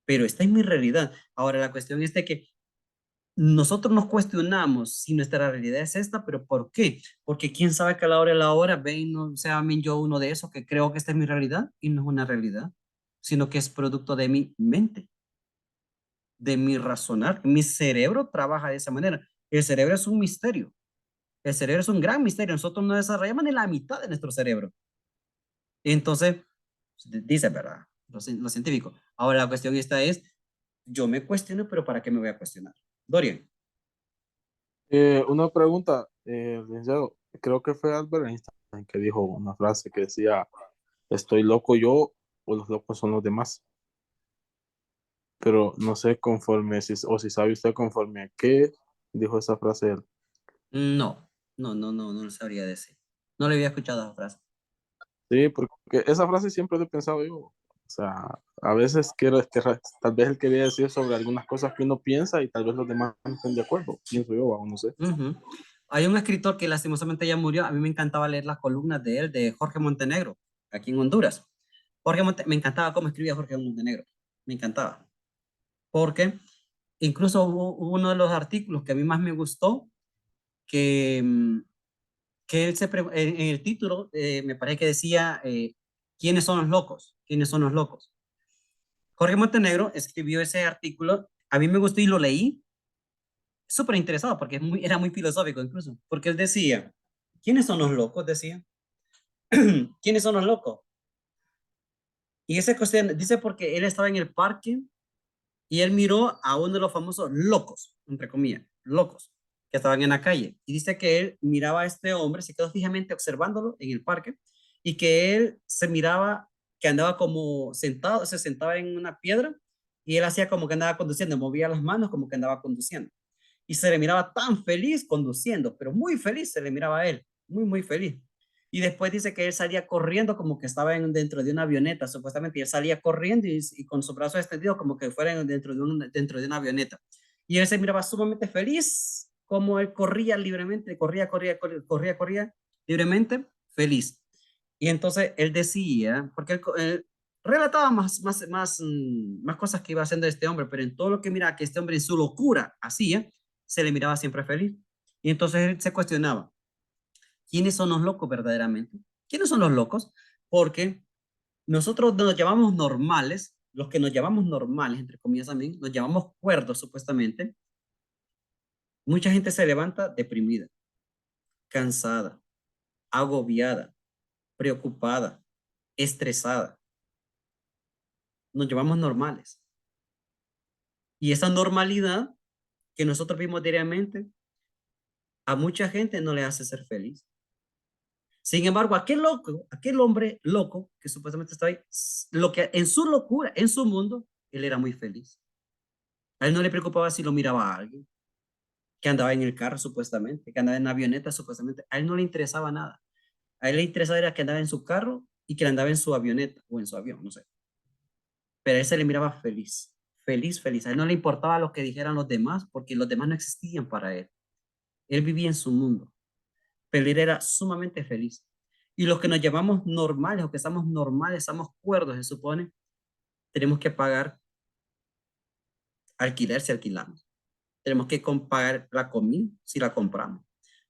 pero esta es mi realidad. Ahora la cuestión es de que nosotros nos cuestionamos si nuestra realidad es esta, pero ¿por qué? Porque quién sabe que a la hora de la hora, ven, no sea yo uno de esos que creo que esta es mi realidad y no es una realidad, sino que es producto de mi mente, de mi razonar. Mi cerebro trabaja de esa manera. El cerebro es un misterio. El cerebro es un gran misterio. Nosotros no desarrollamos ni la mitad de nuestro cerebro. Entonces, dice, ¿verdad? Lo científico. Ahora la cuestión esta es, yo me cuestiono, pero ¿para qué me voy a cuestionar? Dorian. Una pregunta, licenciado. Creo que fue Albert Einstein que dijo una frase que decía, ¿estoy loco yo o los locos son los demás? Pero no sé conforme, o si sabe usted conforme a qué dijo esa frase él. No lo sabría decir. No le había escuchado esa frase. Sí, porque esa frase siempre lo he pensado yo. O sea, a veces tal vez él quería decir sobre algunas cosas que uno piensa y tal vez los demás no estén de acuerdo. Pienso yo, o no sé. Hay un escritor que lastimosamente ya murió. A mí me encantaba leer las columnas de él, de Jorge Montenegro, aquí en Honduras. Me encantaba cómo escribía Jorge Montenegro. Me encantaba. Porque incluso hubo uno de los artículos que a mí más me gustó, que, que en el título me parece que decía, ¿quiénes son los locos? ¿Quiénes son los locos? Jorge Montenegro escribió ese artículo, a mí me gustó y lo leí, súper interesado, porque era muy filosófico incluso, porque él decía, ¿quiénes son los locos? Decía, ¿quiénes son los locos? Y esa cuestión dice porque él estaba en el parque y él miró a uno de los famosos locos, entre comillas, locos, que estaban en la calle. Y dice que él miraba a este hombre, se quedó fijamente observándolo en el parque y que él se miraba que andaba como sentado, se sentaba en una piedra y él hacía como que andaba conduciendo, movía las manos como que andaba conduciendo. Y se le miraba tan feliz conduciendo, pero muy feliz se le miraba a él, muy, muy feliz. Y después dice que él salía corriendo como que estaba dentro de una avioneta, supuestamente. Y él salía corriendo y con su brazo extendido como que fuera dentro de una avioneta. Y él se miraba sumamente feliz, como él corría libremente, corría libremente, feliz. Y entonces él decía, porque él relataba más cosas que iba haciendo este hombre, pero en todo lo que mira que este hombre en su locura hacía, se le miraba siempre feliz. Y entonces él se cuestionaba, ¿quiénes son los locos verdaderamente? ¿Quiénes son los locos? Porque nosotros nos llamamos normales, los que nos llamamos normales, entre comillas también, nos llamamos cuerdos supuestamente. Mucha gente se levanta deprimida, cansada, agobiada, preocupada, estresada. Nos llamamos normales. Y esa normalidad que nosotros vimos diariamente, a mucha gente no le hace ser feliz. Sin embargo, aquel hombre loco que supuestamente está ahí, lo que en su locura, en su mundo, él era muy feliz. A él no le preocupaba si lo miraba a alguien, que andaba en el carro supuestamente, que andaba en la avioneta supuestamente. A él no le interesaba nada. A él le interesaba era que andaba en su carro y que andaba en su avioneta o en su avión, no sé. Pero a él se le miraba feliz, feliz, feliz. A él no le importaba lo que dijeran los demás, porque los demás no existían para él. Él vivía en su mundo, pero él era sumamente feliz. Y los que nos llamamos normales, o que estamos normales, estamos cuerdos, se supone, tenemos que pagar alquiler si alquilamos. Tenemos que pagar la comida si la compramos.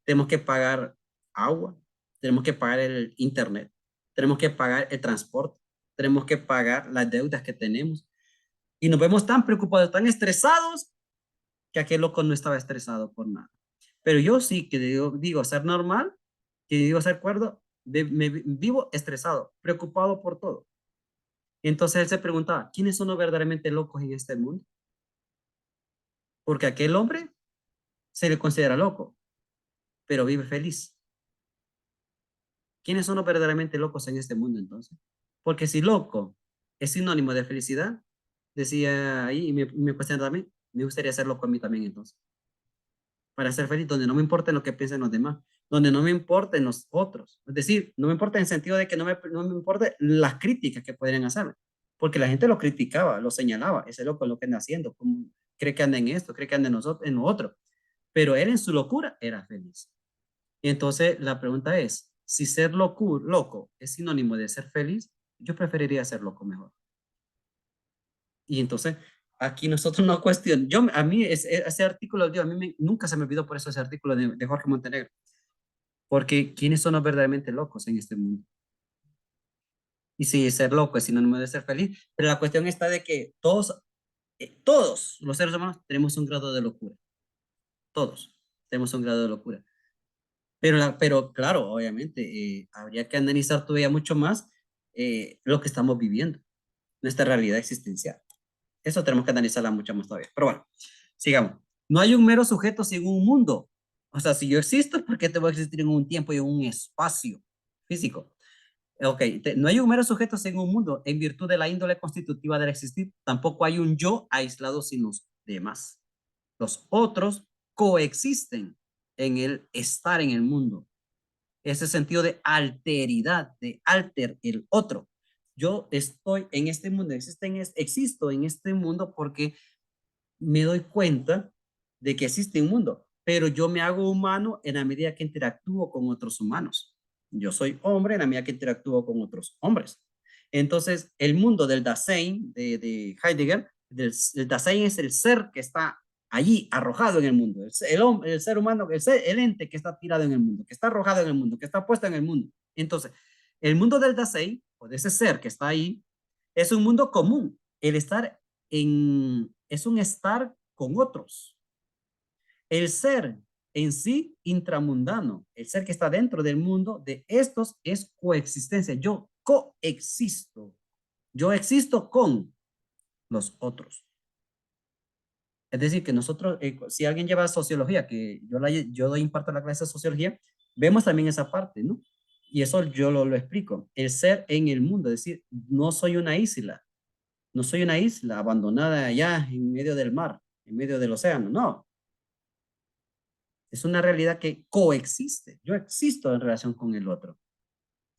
Tenemos que pagar agua. Tenemos que pagar el internet. Tenemos que pagar el transporte. Tenemos que pagar las deudas que tenemos. Y nos vemos tan preocupados, tan estresados, que aquel loco no estaba estresado por nada. Pero yo sí que digo ser normal, que digo ser cuerdo, me vivo estresado, preocupado por todo. Y entonces él se preguntaba, ¿quiénes son los verdaderamente locos en este mundo? Porque aquel hombre se le considera loco, pero vive feliz. ¿Quiénes son los verdaderamente locos en este mundo entonces? Porque si loco es sinónimo de felicidad, decía ahí, y me cuestiona también, me gustaría ser loco a mí también entonces. Para ser feliz, donde no me importa lo que piensen los demás, donde no me importen los otros. Es decir, no me importa en el sentido de que no me importa las críticas que podrían hacerme, porque la gente lo criticaba, lo señalaba, ese loco es lo que anda haciendo, como, cree que anda en esto, cree que anda en lo otro, pero él en su locura era feliz. Y entonces la pregunta es, si ser loco es sinónimo de ser feliz, yo preferiría ser loco mejor. Y entonces aquí nosotros no cuestionamos, a mí ese artículo, a mí nunca se me olvidó por eso ese artículo de Jorge Montenegro, porque ¿quiénes son los verdaderamente locos en este mundo? Y si ser loco es sinónimo de ser feliz, pero la cuestión está de que todos los seres humanos tenemos un grado de locura, todos tenemos un grado de locura. Pero claro, obviamente, habría que analizar todavía mucho más lo que estamos viviendo, nuestra realidad existencial. Eso tenemos que analizarla mucho más todavía. Pero bueno, sigamos. No hay un mero sujeto sin un mundo. O sea, si yo existo, ¿por qué te voy a existir en un tiempo y en un espacio físico? Ok, no hay un mero sujeto sin un mundo. En virtud de la índole constitutiva del existir, tampoco hay un yo aislado sin los demás. Los otros coexisten en el estar en el mundo. Ese sentido de alteridad, de alter, el otro. Yo estoy en este mundo, existo en este mundo porque me doy cuenta de que existe un mundo, pero yo me hago humano en la medida que interactúo con otros humanos. Yo soy hombre en la medida que interactúo con otros hombres. Entonces, el mundo del Dasein de Heidegger, el Dasein es el ser que está allí arrojado en el mundo, el ser humano, el ente que está tirado en el mundo, que está arrojado en el mundo, que está puesto en el mundo. Entonces, el mundo del Dasein, o de ese ser que está ahí, es un mundo común. El estar es un estar con otros. El ser en sí intramundano, el ser que está dentro del mundo de estos es coexistencia. Yo coexisto. Yo existo con los otros. Es decir, que nosotros, si alguien lleva sociología, que yo doy imparto la clase de sociología, vemos también esa parte, ¿no? Y eso yo lo explico. El ser en el mundo, es decir, no soy una isla. No soy una isla abandonada allá en medio del mar, en medio del océano, no. Es una realidad que coexiste. Yo existo en relación con el otro.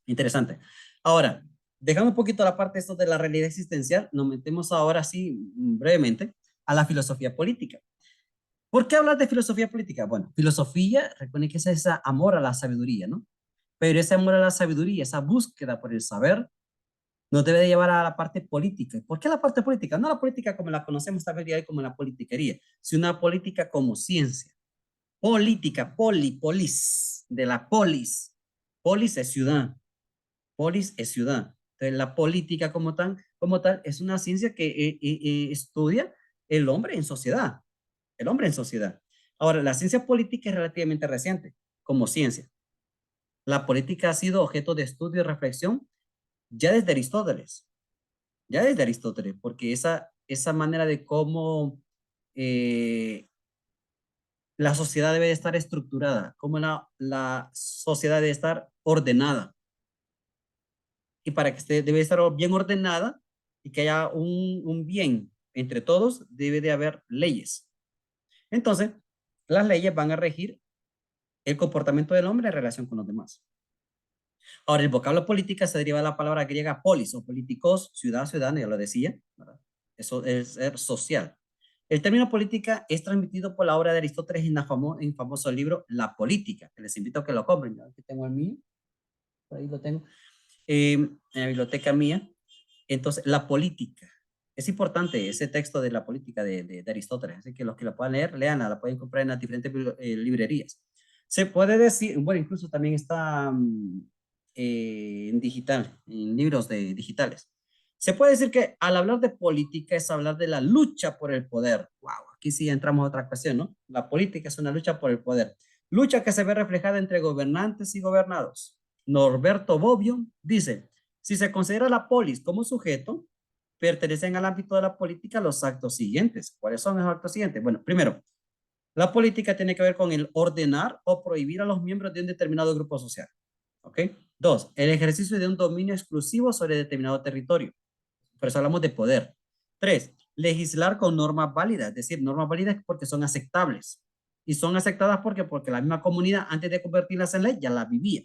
Interesante. Ahora, dejamos un poquito la parte esto de la realidad existencial, nos metemos ahora sí brevemente a la filosofía política. ¿Por qué hablar de filosofía política? Bueno, filosofía, recuerden que es ese amor a la sabiduría, ¿no? Pero ese amor a la sabiduría, esa búsqueda por el saber, nos debe de llevar a la parte política. ¿Por qué la parte política? No la política como la conocemos tal vez día como la politiquería, sino una política como ciencia. Política, polis, de la polis. Polis es ciudad. Polis es ciudad. Entonces, la política como tal es una ciencia que estudia el hombre en sociedad. El hombre en sociedad. Ahora, la ciencia política es relativamente reciente como ciencia. La política ha sido objeto de estudio y reflexión ya desde Aristóteles. Ya desde Aristóteles, porque esa manera de cómo la sociedad debe de estar estructurada, cómo la sociedad debe estar ordenada. Y para que esté, debe estar bien ordenada y que haya un bien entre todos debe de haber leyes. Entonces, las leyes van a regir el comportamiento del hombre en relación con los demás. Ahora, el vocablo política se deriva de la palabra griega polis o políticos, ciudad, ciudadano, ya lo decía, ¿verdad? Eso es ser social. El término política es transmitido por la obra de Aristóteles en el famoso libro La Política, que les invito a que lo compren. ¿No? Aquí tengo el mío, ahí lo tengo, en la biblioteca mía. Entonces, la política. Es importante ese texto de la política de Aristóteles, así que los que la puedan leer, leanla, la pueden comprar en las diferentes librerías. Se puede decir, bueno, incluso también está en digital, en libros digitales. Se puede decir que al hablar de política es hablar de la lucha por el poder. Wow, aquí sí entramos a otra cuestión, ¿no? La política es una lucha por el poder. Lucha que se ve reflejada entre gobernantes y gobernados. Norberto Bobbio dice, si se considera la polis como sujeto, pertenecen al ámbito de la política los actos siguientes. ¿Cuáles son los actos siguientes? Bueno, primero, la política tiene que ver con el ordenar o prohibir a los miembros de un determinado grupo social. ¿Ok? 2, el ejercicio de un dominio exclusivo sobre determinado territorio. Por eso hablamos de poder. 3, legislar con normas válidas, es decir, normas válidas porque son aceptables. Y son aceptadas porque la misma comunidad, antes de convertirlas en ley, ya las vivía.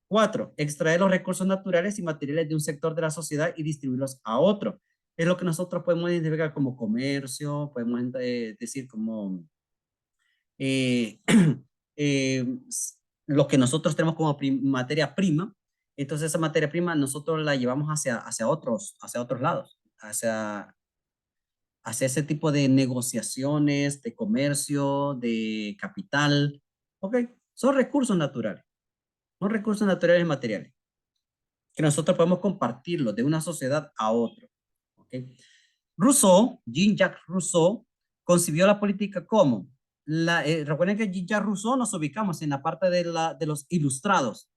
4, extraer los recursos naturales y materiales de un sector de la sociedad y distribuirlos a otro. Es lo que nosotros podemos identificar como comercio, podemos decir como lo que nosotros tenemos como materia prima. Entonces esa materia prima nosotros la llevamos hacia otros lados, hacia ese tipo de negociaciones, de comercio, de capital. ¿Ok? Son recursos naturales. Son recursos naturales y materiales que nosotros podemos compartirlos de una sociedad a otra. ¿Okay? Rousseau, Jean-Jacques Rousseau, concibió la política como, recuerden que Jean-Jacques Rousseau nos ubicamos en la parte de los ilustrados.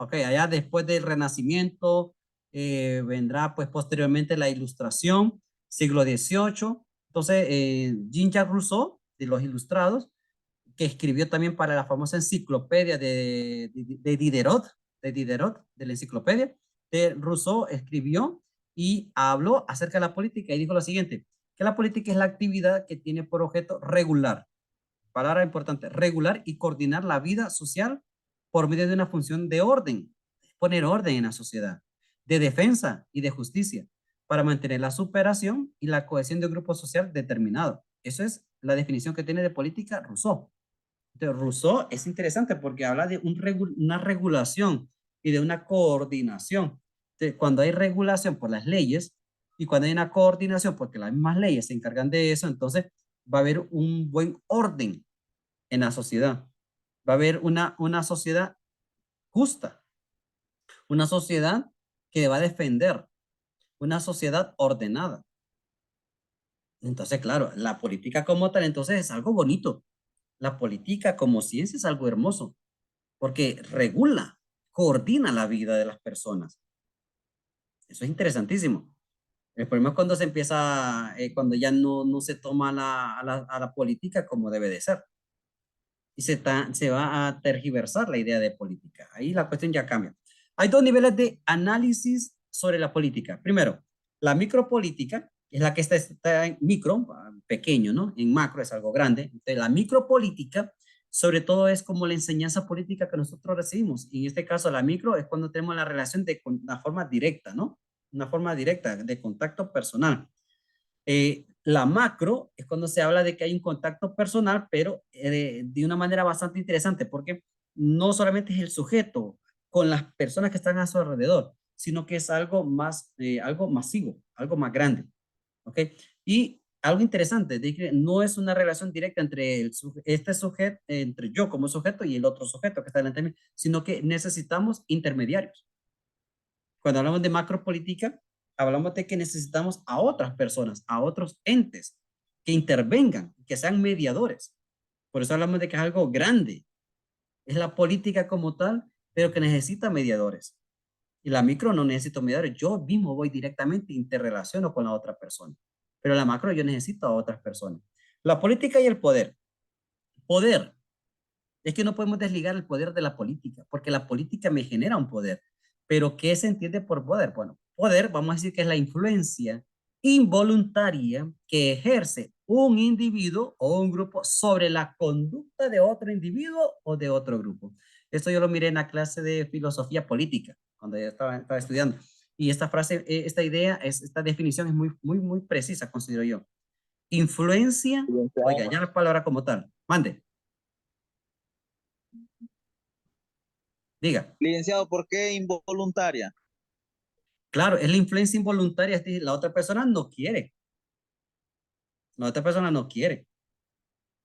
Ok, allá después del Renacimiento vendrá pues posteriormente la Ilustración, siglo XVIII. Entonces, Jean-Jacques Rousseau, de los ilustrados, que escribió también para la famosa enciclopedia de Diderot, de la enciclopedia, de Rousseau escribió y habló acerca de la política y dijo lo siguiente, que la política es la actividad que tiene por objeto regular, palabra importante, regular y coordinar la vida social por medio de una función de orden, poner orden en la sociedad, de defensa y de justicia, para mantener la superación y la cohesión de un grupo social determinado. Eso es la definición que tiene de política Rousseau. Entonces, Rousseau es interesante porque habla de una regulación y de una coordinación. Entonces, cuando hay regulación por las leyes y cuando hay una coordinación porque las mismas leyes se encargan de eso, entonces va a haber un buen orden en la sociedad. Va a haber una sociedad justa, una sociedad que va a defender, una sociedad ordenada. Entonces, claro, la política como tal, entonces es algo bonito. La política como ciencia es algo hermoso, porque regula, coordina la vida de las personas. Eso es interesantísimo. El problema es cuando se empieza, cuando ya no se toma a la política como debe de ser. Y se va a tergiversar la idea de política. Ahí la cuestión ya cambia. Hay dos niveles de análisis sobre la política. Primero, la micropolítica, es la que está en micro, pequeño, ¿no? En macro es algo grande. Entonces, la micropolítica, sobre todo, es como la enseñanza política que nosotros recibimos. Y en este caso, la micro es cuando tenemos la relación de una forma directa, ¿no? Una forma directa de contacto personal. La macro es cuando se habla de que hay un contacto personal, pero de una manera bastante interesante, porque no solamente es el sujeto con las personas que están a su alrededor, sino que es algo más, algo masivo, algo más grande. ¿Ok? Y algo interesante, de que no es una relación directa entre este sujeto, entre yo como sujeto y el otro sujeto que está delante de mí, sino que necesitamos intermediarios. Cuando hablamos de macropolítica, hablamos de que necesitamos a otras personas, a otros entes que intervengan, que sean mediadores. Por eso hablamos de que es algo grande. Es la política como tal, pero que necesita mediadores. Y la micro no necesito mediadores. Yo mismo voy directamente, interrelaciono con la otra persona. Pero la macro yo necesito a otras personas. La política y el poder. Poder. Es que no podemos desligar el poder de la política, porque la política me genera un poder. Pero ¿qué se entiende por poder? Bueno, poder, vamos a decir que es la influencia involuntaria que ejerce un individuo o un grupo sobre la conducta de otro individuo o de otro grupo. Esto yo lo miré en la clase de filosofía política, cuando yo estaba estudiando. Y esta frase, esta idea, esta definición es muy precisa, considero yo. Influencia, oiga, ya la palabra como tal. Mande. Diga. Licenciado, ¿por qué involuntaria? Claro, es la influencia involuntaria, es decir, la otra persona no quiere. La otra persona no quiere.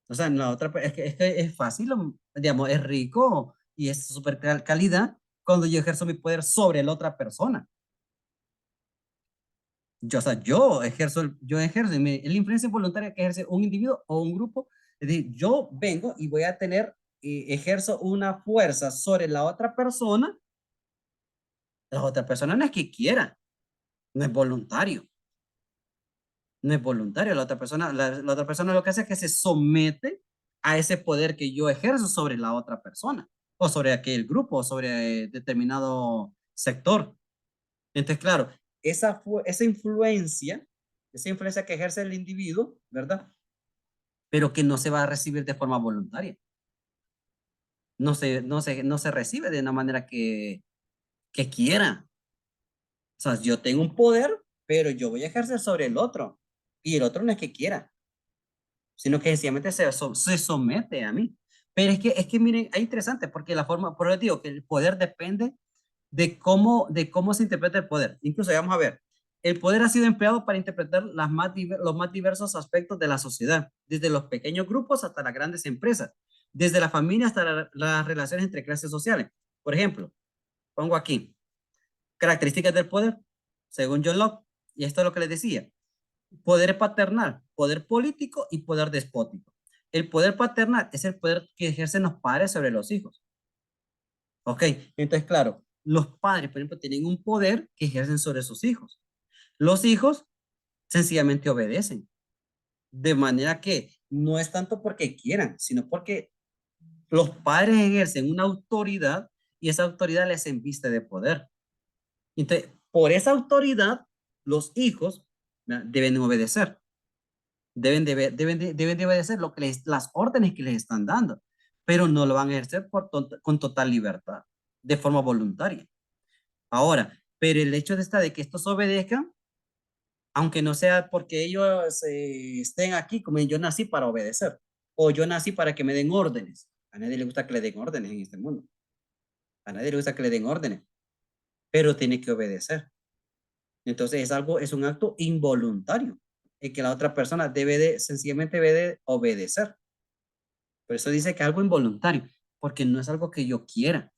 O sea, la otra, es que es fácil, digamos, es rico y es súper calidad cuando yo ejerzo mi poder sobre la otra persona. Yo, o sea, yo ejerzo, la influencia involuntaria que ejerce un individuo o un grupo. Es decir, yo vengo y voy a tener, ejerzo una fuerza sobre la otra persona. La otra persona no es que quiera, no es voluntario. No es voluntario, la otra persona lo que hace es que se somete a ese poder que yo ejerzo sobre la otra persona, o sobre aquel grupo, o sobre determinado sector. Entonces, claro, esa influencia que ejerce el individuo, ¿verdad? Pero que no se va a recibir de forma voluntaria. No se recibe de una manera que quiera. O sea, yo tengo un poder, pero yo voy a ejercer sobre el otro. Y el otro no es que quiera, sino que sencillamente se somete a mí. Pero es que miren, es interesante porque la forma, por eso digo que el poder depende de cómo se interpreta el poder. Incluso vamos a ver, el poder ha sido empleado para interpretar los más diversos aspectos de la sociedad, desde los pequeños grupos hasta las grandes empresas, desde la familia hasta las relaciones entre clases sociales. Por ejemplo, pongo aquí, características del poder, según John Locke, y esto es lo que les decía. Poder paternal, poder político y poder despótico. El poder paternal es el poder que ejercen los padres sobre los hijos. Ok, entonces claro, los padres, por ejemplo, tienen un poder que ejercen sobre sus hijos. Los hijos sencillamente obedecen. De manera que no es tanto porque quieran, sino porque los padres ejercen una autoridad y esa autoridad les embiste de poder. Entonces, por esa autoridad, los hijos deben obedecer. Deben de obedecer las órdenes que les están dando, pero no lo van a ejercer con total libertad, de forma voluntaria. Ahora, pero el hecho de que estos obedezcan, aunque no sea porque ellos estén aquí, como yo nací para obedecer, o yo nací para que me den órdenes. A nadie le gusta que le den órdenes en este mundo. A nadie le gusta que le den órdenes, pero tiene que obedecer. Entonces es un acto involuntario, en que la otra persona sencillamente debe de obedecer. Por eso dice que es algo involuntario, porque no es algo que yo quiera,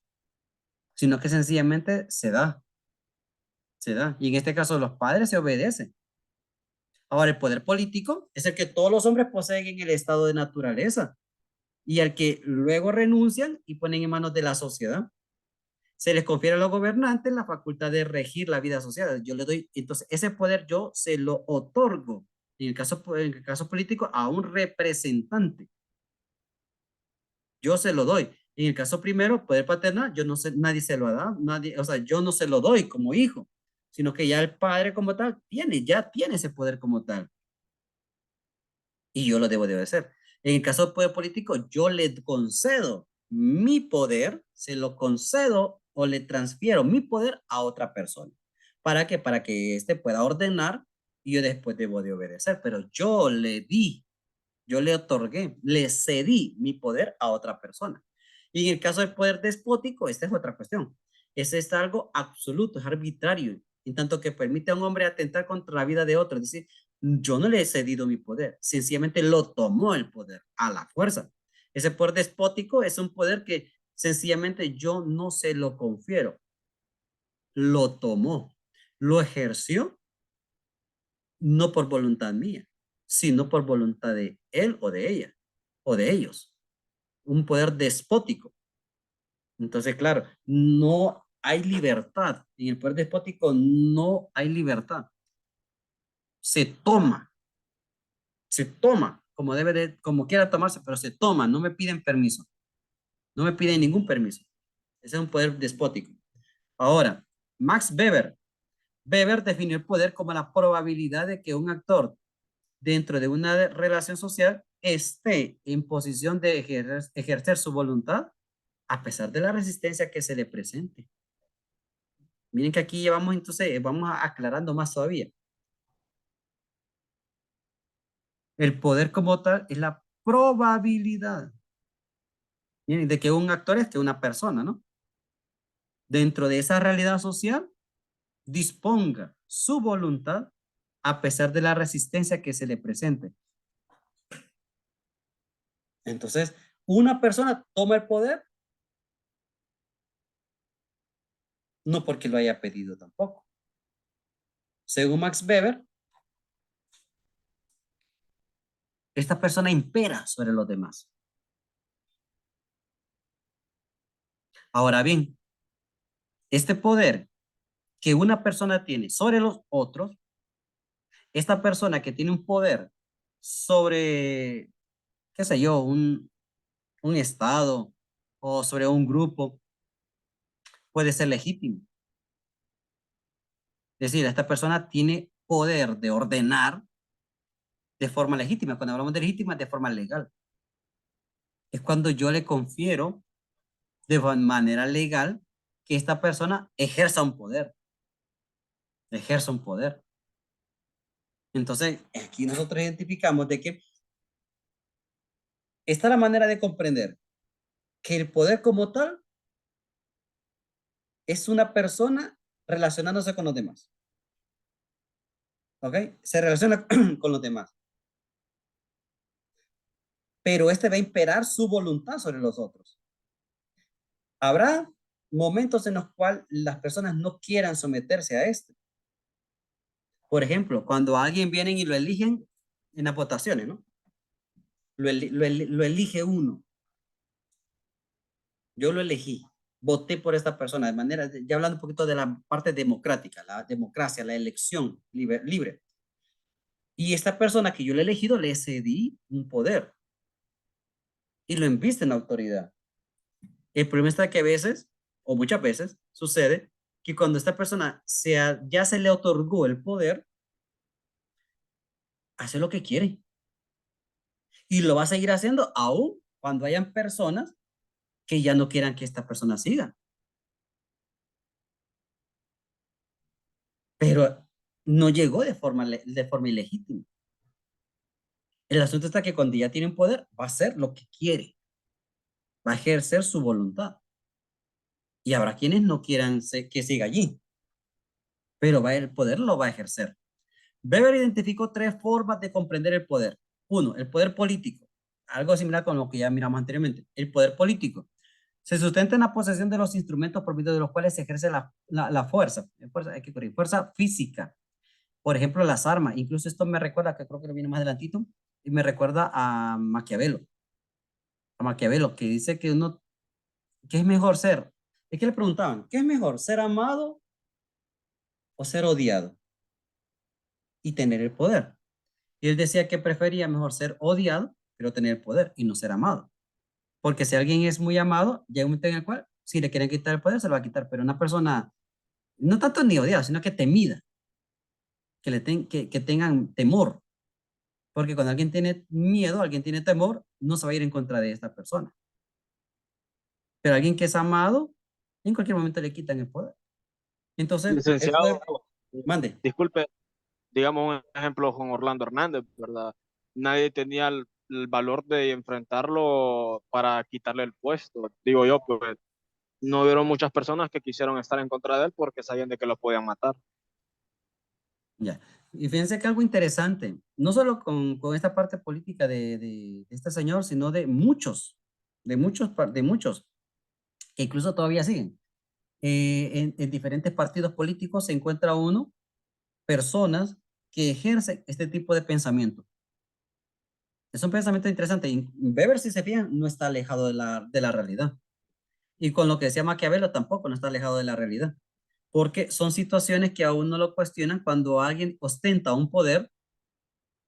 sino que sencillamente se da. Se da. Y en este caso los padres se obedecen. Ahora el poder político es el que todos los hombres poseen en el estado de naturaleza y al que luego renuncian y ponen en manos de la sociedad. Se les confiere a los gobernantes la facultad de regir la vida social. Yo le doy, entonces ese poder yo se lo otorgo, en el caso político, a un representante. Yo se lo doy. En el caso primero, poder paternal, yo no sé, nadie se lo ha dado, o sea, yo no se lo doy como hijo, sino que ya el padre como tal ya tiene ese poder como tal. Y yo lo debo de obedecer. En el caso del poder político, yo le concedo mi poder, se lo concedo o le transfiero mi poder a otra persona. ¿Para qué? Para que éste pueda ordenar y yo después debo de obedecer. Pero yo le otorgué, le cedí mi poder a otra persona. Y en el caso del poder despótico, esta es otra cuestión. Ese es algo absoluto, es arbitrario, en tanto que permite a un hombre atentar contra la vida de otro. Es decir, yo no le he cedido mi poder, sencillamente lo tomó el poder a la fuerza. Ese poder despótico es un poder que sencillamente yo no se lo confiero. Lo tomó, lo ejerció, no por voluntad mía, sino por voluntad de él o de ella, o de ellos. Un poder despótico. Entonces, claro, no hay libertad. En el poder despótico no hay libertad. Se toma, como quiera tomarse, pero se toma, no me piden permiso. No me piden ningún permiso. Ese es un poder despótico. Ahora, Max Weber Weber definió el poder como la probabilidad de que un actor dentro de una relación social esté en posición de ejercer su voluntad a pesar de la resistencia que se le presente. Miren que aquí llevamos entonces, vamos aclarando más todavía. El poder como tal es la probabilidad. Miren, de que un actor es que una persona, ¿no? Dentro de esa realidad social, disponga su voluntad a pesar de la resistencia que se le presente. Entonces, una persona toma el poder no porque lo haya pedido tampoco. Según Max Weber, esta persona impera sobre los demás. Ahora bien, este poder que una persona tiene sobre los otros, esta persona que tiene un poder sobre, qué sé yo, un estado o sobre un grupo, puede ser legítimo. Es decir, esta persona tiene poder de ordenar de forma legítima. Cuando hablamos de legítima, de forma legal. Es cuando yo le confiero de manera legal que esta persona ejerza un poder. Ejerza un poder. Entonces, aquí nosotros identificamos de que esta es la manera de comprender que el poder como tal es una persona relacionándose con los demás. ¿Ok? Se relaciona con los demás. Pero este va a imperar su voluntad sobre los otros. Habrá momentos en los cuales las personas no quieran someterse a esto. Por ejemplo, cuando a alguien vienen y lo eligen en las votaciones, ¿no? Lo elige uno. Yo lo elegí. Voté por esta persona de manera, ya hablando un poquito de la parte democrática, la democracia, la elección libre. Y esta persona que yo le he elegido, le cedí un poder. Y lo enviste en la autoridad. El problema está que a veces, o muchas veces, sucede que cuando esta persona ya se le otorgó el poder, hace lo que quiere. Y lo va a seguir haciendo aún cuando hayan personas que ya no quieran que esta persona siga. Pero no llegó de forma ilegítima. El asunto está que cuando ya tiene un poder, va a hacer lo que quiere. Va a ejercer su voluntad. Y habrá quienes no quieran que siga allí. Pero el poder lo va a ejercer. Weber identificó 3 formas de comprender el poder. 1, el poder político. Algo similar con lo que ya miramos anteriormente. El poder político se sustenta en la posesión de los instrumentos por medio de los cuales se ejerce la fuerza. Hay que corregir. Fuerza física. Por ejemplo, las armas. Incluso esto me recuerda, que creo que lo viene más adelantito, y me recuerda a Maquiavelo. A Maquiavelo, que dice que ¿qué es mejor ser? Es que le preguntaban, ¿qué es mejor, ser amado o ser odiado? Y tener el poder. Y él decía que prefería mejor ser odiado, pero tener el poder y no ser amado. Porque si alguien es muy amado, llega un momento en el cual, si le quieren quitar el poder, se lo va a quitar. Pero una persona, no tanto ni odiada, sino que temida, que tengan temor. Porque cuando alguien tiene miedo, alguien tiene temor, no se va a ir en contra de esta persona. Pero alguien que es amado, en cualquier momento le quitan el poder. Entonces, Licenciado, mande. Disculpe, digamos un ejemplo con Orlando Hernández, ¿verdad? Nadie tenía el valor de enfrentarlo para quitarle el puesto. Digo yo, pues no hubieron muchas personas que quisieron estar en contra de él porque sabían de que lo podían matar. Ya. Y fíjense que algo interesante, no solo con esta parte política de este señor, sino de muchos, que incluso todavía siguen. En diferentes partidos políticos se encuentra personas que ejercen este tipo de pensamiento. Es un pensamiento interesante. Y Weber, si se fijan, no está alejado de la realidad. Y con lo que decía Maquiavelo tampoco no está alejado de la realidad. Porque son situaciones que aún no lo cuestionan cuando alguien ostenta un poder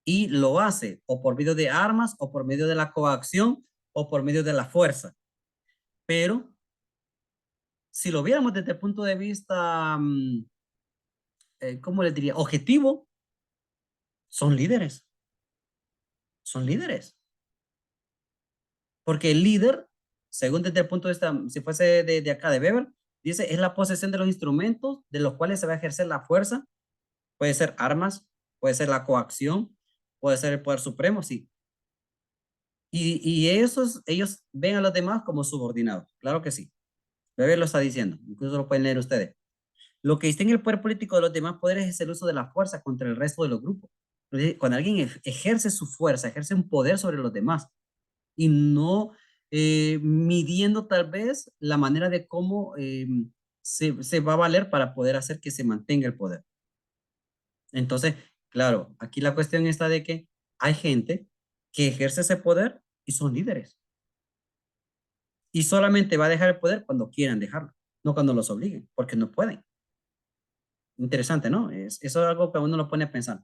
y lo hace o por medio de armas o por medio de la coacción o por medio de la fuerza. Pero si lo viéramos desde el punto de vista ¿cómo les diría? Objetivo, son líderes. Son líderes. Porque el líder, según desde el punto de vista, si fuese de acá de Weber, dice, es la posesión de los instrumentos de los cuales se va a ejercer la fuerza. Puede ser armas, puede ser la coacción, puede ser el poder supremo, sí. Y ellos ven a los demás como subordinados, claro que sí. Weber lo está diciendo, incluso lo pueden leer ustedes. Lo que distingue el poder político de los demás poderes es el uso de la fuerza contra el resto de los grupos. Cuando alguien ejerce su fuerza, ejerce un poder sobre los demás y no midiendo tal vez la manera de cómo se va a valer para poder hacer que se mantenga el poder. Entonces, claro, aquí la cuestión está de que hay gente que ejerce ese poder y son líderes. Y solamente va a dejar el poder cuando quieran dejarlo, no cuando los obliguen, porque no pueden. Interesante, ¿no? Eso es algo que a uno lo pone a pensar.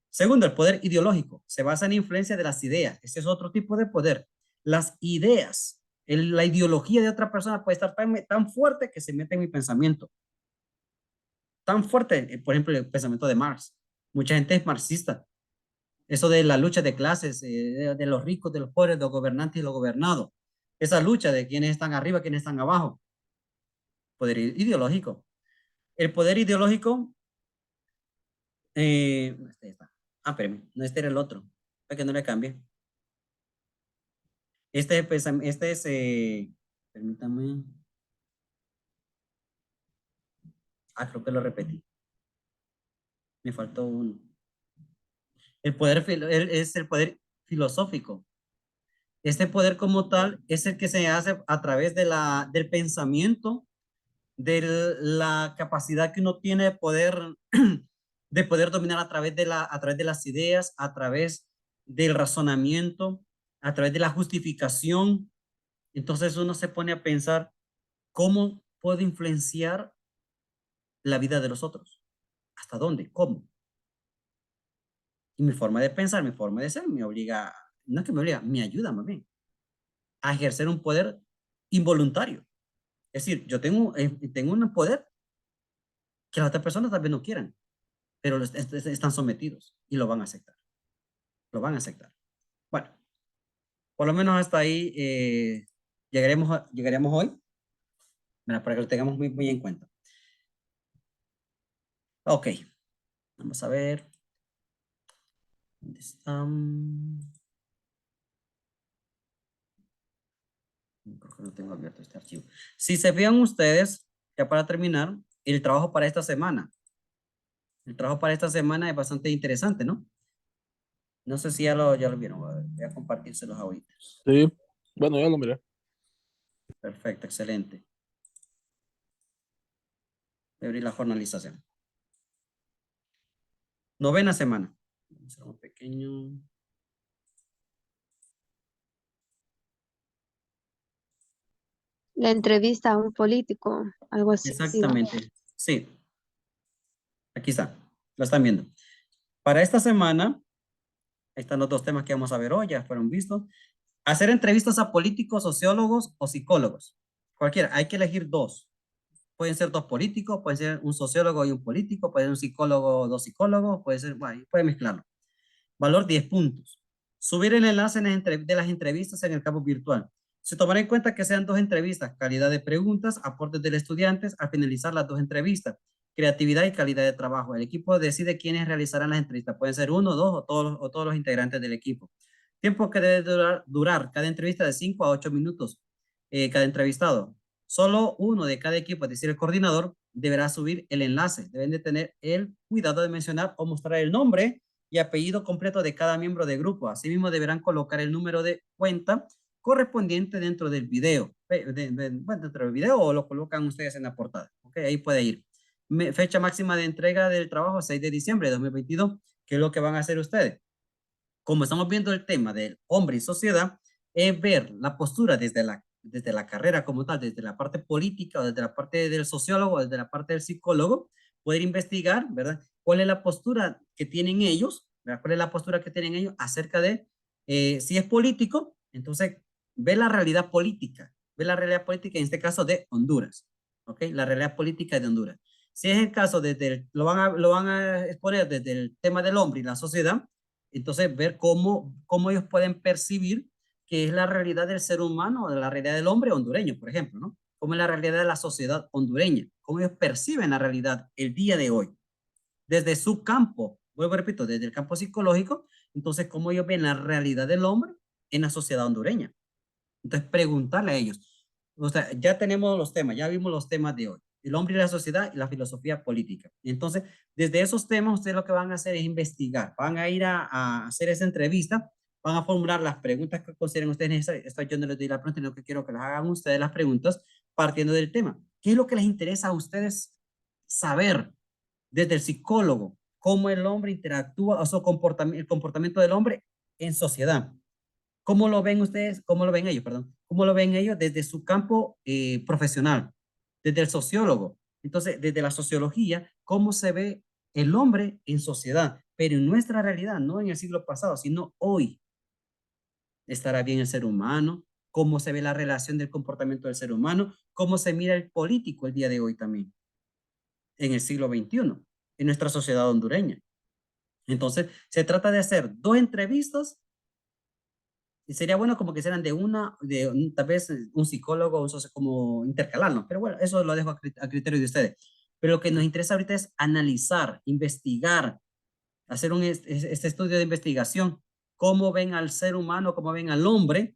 Segundo, el poder ideológico. Se basa en la influencia de las ideas. Ese es otro tipo de poder. Las ideas, la ideología de otra persona puede estar tan fuerte que se mete en mi pensamiento. Tan fuerte, por ejemplo, el pensamiento de Marx. Mucha gente es marxista. Eso de la lucha de clases, de los ricos, de los pobres, de los gobernantes y los gobernados. Esa lucha de quiénes están arriba, quiénes están abajo. Poder ideológico. El poder ideológico, este está. Espérame, no, este era el otro, para que no le cambie. Este es, permítame. Creo que lo repetí. Me faltó uno. El poder es el poder filosófico. Este poder como tal es el que se hace a través del pensamiento, de la capacidad que uno tiene de poder dominar a través de las ideas, a través del razonamiento, a través de la justificación. Entonces uno se pone a pensar cómo puedo influenciar la vida de los otros. ¿Hasta dónde? ¿Cómo? Y mi forma de pensar, mi forma de ser me obliga, no es que me obliga, me ayuda más bien a ejercer un poder involuntario. Es decir, yo tengo un poder que las otras personas tal vez no quieran, pero están sometidos y lo van a aceptar. Lo van a aceptar. Bueno, por lo menos hasta ahí llegaremos hoy, para que lo tengamos muy, muy en cuenta. Ok, vamos a ver. ¿Dónde están? Creo que no tengo abierto este archivo. Si se fijan ustedes, ya para terminar, el trabajo para esta semana. El trabajo para esta semana es bastante interesante, ¿no? No sé si ya lo vieron. Voy a compartírselos ahorita. Sí, bueno, ya lo miré. Perfecto, excelente. Voy a abrir la jornalización. 9ª semana. Vamos a hacer un pequeño. La entrevista a un político, algo así. Exactamente, sí. Aquí está, lo están viendo. Para esta semana, ahí están los dos temas que vamos a ver hoy, ya fueron vistos. Hacer entrevistas a políticos, sociólogos o psicólogos. Cualquiera, hay que elegir dos. Pueden ser dos políticos, puede ser un sociólogo y un político, puede ser un psicólogo, dos psicólogos, puede ser, bueno, puede mezclarlo. Valor 10 puntos. Subir el enlace de las entrevistas en el campo virtual. Se tomará en cuenta que sean dos entrevistas, calidad de preguntas, aportes del estudiante al finalizar las dos entrevistas, creatividad y calidad de trabajo. El equipo decide quiénes realizarán las entrevistas. Pueden ser uno, dos o todos los integrantes del equipo. Tiempo que debe durar cada entrevista de 5 a 8 minutos cada entrevistado. Solo uno de cada equipo, es decir, el coordinador, deberá subir el enlace. Deben de tener el cuidado de mencionar o mostrar el nombre y apellido completo de cada miembro del grupo. Asimismo, deberán colocar el número de cuenta correspondiente dentro del video. Bueno, dentro del video o lo colocan ustedes en la portada. Ok, ahí puede ir. Fecha máxima de entrega del trabajo, 6 de diciembre de 2022. ¿Qué es lo que van a hacer ustedes? Como estamos viendo el tema del hombre y sociedad, es ver la postura desde la carrera como tal, desde la parte política, o desde la parte del sociólogo, desde la parte del psicólogo, poder investigar, ¿verdad? ¿Cuál es la postura que tienen ellos? ¿Verdad? ¿Cuál es la postura que tienen ellos acerca de si es político? Entonces, ve la realidad política, en este caso de Honduras, ¿ok? La realidad política de Honduras. Si es el caso, lo van a exponer desde el tema del hombre y la sociedad, entonces ver cómo ellos pueden percibir qué es la realidad del ser humano, de la realidad del hombre hondureño, por ejemplo, ¿no? Cómo es la realidad de la sociedad hondureña, cómo ellos perciben la realidad el día de hoy, desde su campo, vuelvo a repito, desde el campo psicológico, entonces cómo ellos ven la realidad del hombre en la sociedad hondureña. Entonces preguntarle a ellos, o sea, ya tenemos los temas, ya vimos los temas de hoy, el hombre y la sociedad y la filosofía política. Entonces, desde esos temas, ustedes lo que van a hacer es investigar, van a ir a hacer esa entrevista, van a formular las preguntas que consideren ustedes necesarias. Esto yo no les doy la pregunta, sino que quiero que las hagan ustedes las preguntas partiendo del tema. ¿Qué es lo que les interesa a ustedes saber desde el psicólogo? ¿Cómo el hombre interactúa, o sea, el comportamiento del hombre en sociedad? ¿Cómo lo ven ustedes? ¿Cómo lo ven ellos? Perdón. ¿Cómo lo ven ellos desde su campo profesional? Desde el sociólogo. Entonces, desde la sociología, ¿cómo se ve el hombre en sociedad? Pero en nuestra realidad, no en el siglo pasado, sino hoy. ¿Estará bien el ser humano? ¿Cómo se ve la relación del comportamiento del ser humano? ¿Cómo se mira el político el día de hoy también? En el siglo XXI, en nuestra sociedad hondureña. Entonces, se trata de hacer 2 entrevistas. Y sería bueno como que sean tal vez un psicólogo, un socio, como intercalarnos. Pero bueno, eso lo dejo a criterio de ustedes. Pero lo que nos interesa ahorita es analizar, investigar, hacer este estudio de investigación. Cómo ven al ser humano, cómo ven al hombre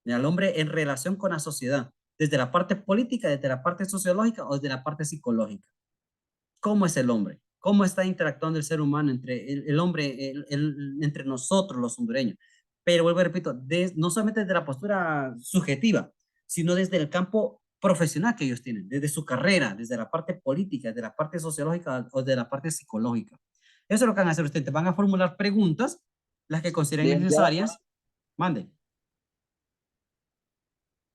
en relación con la sociedad. Desde la parte política, desde la parte sociológica o desde la parte psicológica. ¿Cómo es el hombre? ¿Cómo está interactuando el ser humano entre el hombre, entre nosotros los hondureños? Pero vuelvo y repito, no solamente desde la postura subjetiva, sino desde el campo profesional que ellos tienen, desde su carrera, desde la parte política, desde la parte sociológica o de la parte psicológica. Eso es lo que van a hacer ustedes. Van a formular preguntas, las que consideren necesarias. Mande.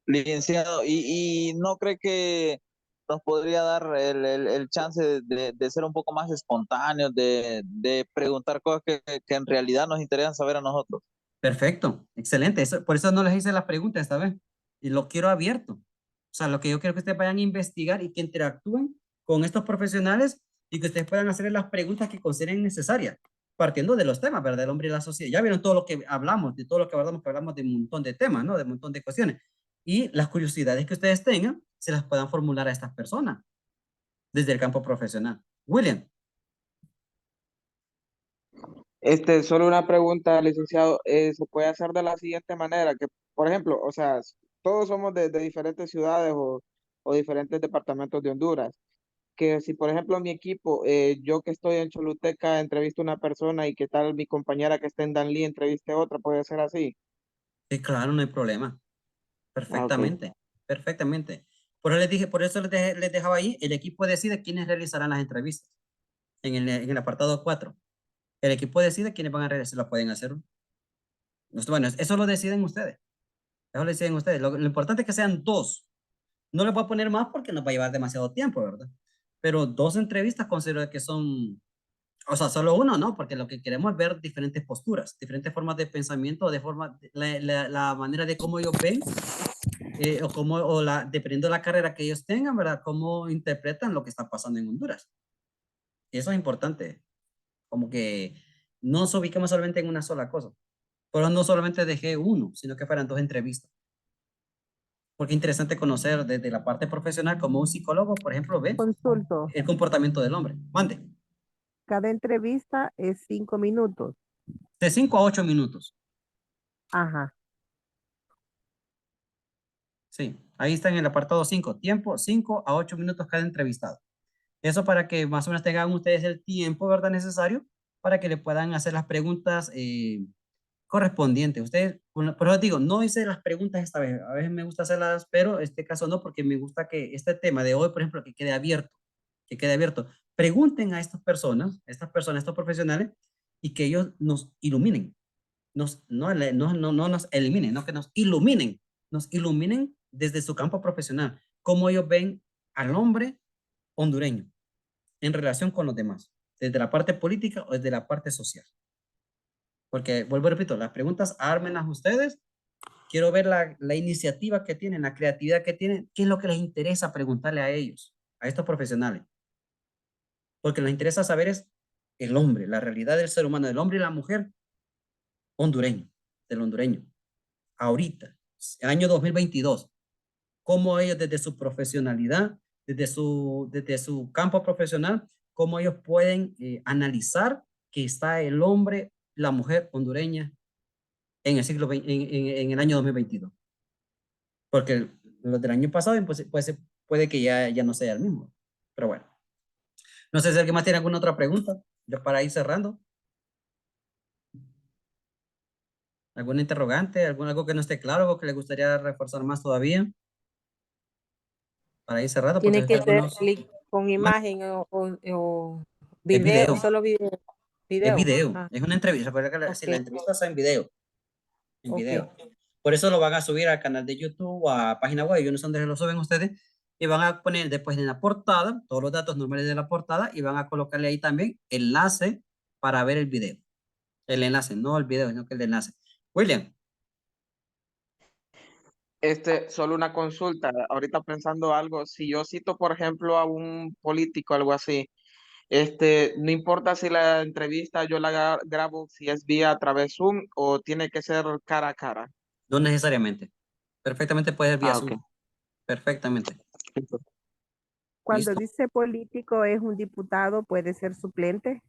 Licenciado, ¿y no cree que nos podría dar el chance de ser un poco más espontáneos, de preguntar cosas que en realidad nos interesan saber a nosotros? Perfecto, excelente. Por eso no les hice las preguntas esta vez. Y lo quiero abierto. O sea, lo que yo quiero que ustedes vayan a investigar y que interactúen con estos profesionales y que ustedes puedan hacer las preguntas que consideren necesarias, partiendo de los temas, ¿verdad? Del hombre y la sociedad. Ya vieron todo lo que hablamos, de todo lo que hablamos de un montón de temas, ¿no? De un montón de cuestiones. Y las curiosidades que ustedes tengan, se las puedan formular a estas personas desde el campo profesional. William. Solo una pregunta, licenciado. Se puede hacer de la siguiente manera, que, por ejemplo, o sea, todos somos de diferentes ciudades o diferentes departamentos de Honduras. Que si, por ejemplo, mi equipo, yo que estoy en Choluteca, entrevisto a una persona y que tal mi compañera que está en Danlí entreviste a otra, ¿puede ser así? Sí, claro, no hay problema. Perfectamente, Ok. perfectamente. Por eso les dejaba ahí, el equipo decide quiénes realizarán las entrevistas en el apartado 4. El equipo decide quiénes van a realizar, lo pueden hacer. Bueno, eso lo deciden ustedes. Eso lo deciden ustedes. Lo importante es que sean 2. No les voy a poner más porque nos va a llevar demasiado tiempo, ¿verdad? Pero 2 entrevistas considero que son, o sea, solo uno, ¿no? Porque lo que queremos es ver diferentes posturas, diferentes formas de pensamiento, la manera de cómo ellos ven, dependiendo de la carrera que ellos tengan, ¿verdad? Cómo interpretan lo que está pasando en Honduras. Y eso es importante. Como que no nos ubiquemos solamente en una sola cosa. Por eso no solamente dejé uno, sino que fueran 2 entrevistas. Porque es interesante conocer desde la parte profesional como un psicólogo, por ejemplo, ve Consulto. el comportamiento del hombre. Mande. Cada entrevista es 5 minutos. De 5 a 8 minutos. Ajá. Sí, ahí está en el apartado 5. Tiempo, 5 a 8 minutos cada entrevistado. Eso para que más o menos tengan ustedes el tiempo, ¿verdad? Necesario para que le puedan hacer las preguntas correspondientes. Ustedes, por eso digo, no hice las preguntas esta vez. A veces me gusta hacerlas, pero este caso no, porque me gusta que este tema de hoy, por ejemplo, que quede abierto. Que quede abierto. Pregunten a estas personas, estos profesionales, y que ellos nos iluminen. No nos eliminen, no que nos iluminen desde su campo profesional, cómo ellos ven al hombre hondureño en relación con los demás, desde la parte política o desde la parte social. Porque, vuelvo y repito, las preguntas ármenlas ustedes, quiero ver la iniciativa que tienen, la creatividad que tienen, qué es lo que les interesa preguntarle a ellos, a estos profesionales. porque nos interesa saber es el hombre, la realidad del ser humano, del hombre y la mujer hondureño, del hondureño. Ahorita, año 2022, cómo ellos desde su profesionalidad, desde su campo profesional, cómo ellos pueden analizar que está el hombre, la mujer hondureña en el siglo en el año 2022. Porque los del año pasado pues, puede que ya no sea el mismo. Pero bueno. No sé si alguien más tiene alguna otra pregunta ya para ir cerrando. ¿Algún interrogante? ¿Algo que no esté claro o que le gustaría reforzar más todavía? Para ir cerrando. Tiene Porque que ser algunos... con imagen o Es video, video. solo video. Es video. Ah, Es una entrevista. Recuerda que si la ok. entrevista está en video. En Ok. video. Por eso lo van a subir al canal de YouTube o a página web. Yo no sé dónde lo suben ustedes. Y van a poner después en la portada todos los datos normales de la portada y van a colocarle ahí también enlace para ver el video. El enlace, no el video, sino que el enlace. William. Solo una consulta. Ahorita pensando algo, si yo cito, por ejemplo, a un político, algo así, no importa si la entrevista yo la grabo, si es vía a través Zoom o tiene que ser cara a cara. No necesariamente. Perfectamente puede ser vía Ok. Zoom. Perfectamente. Cuando Listo. dice político es un diputado, puede ser suplente.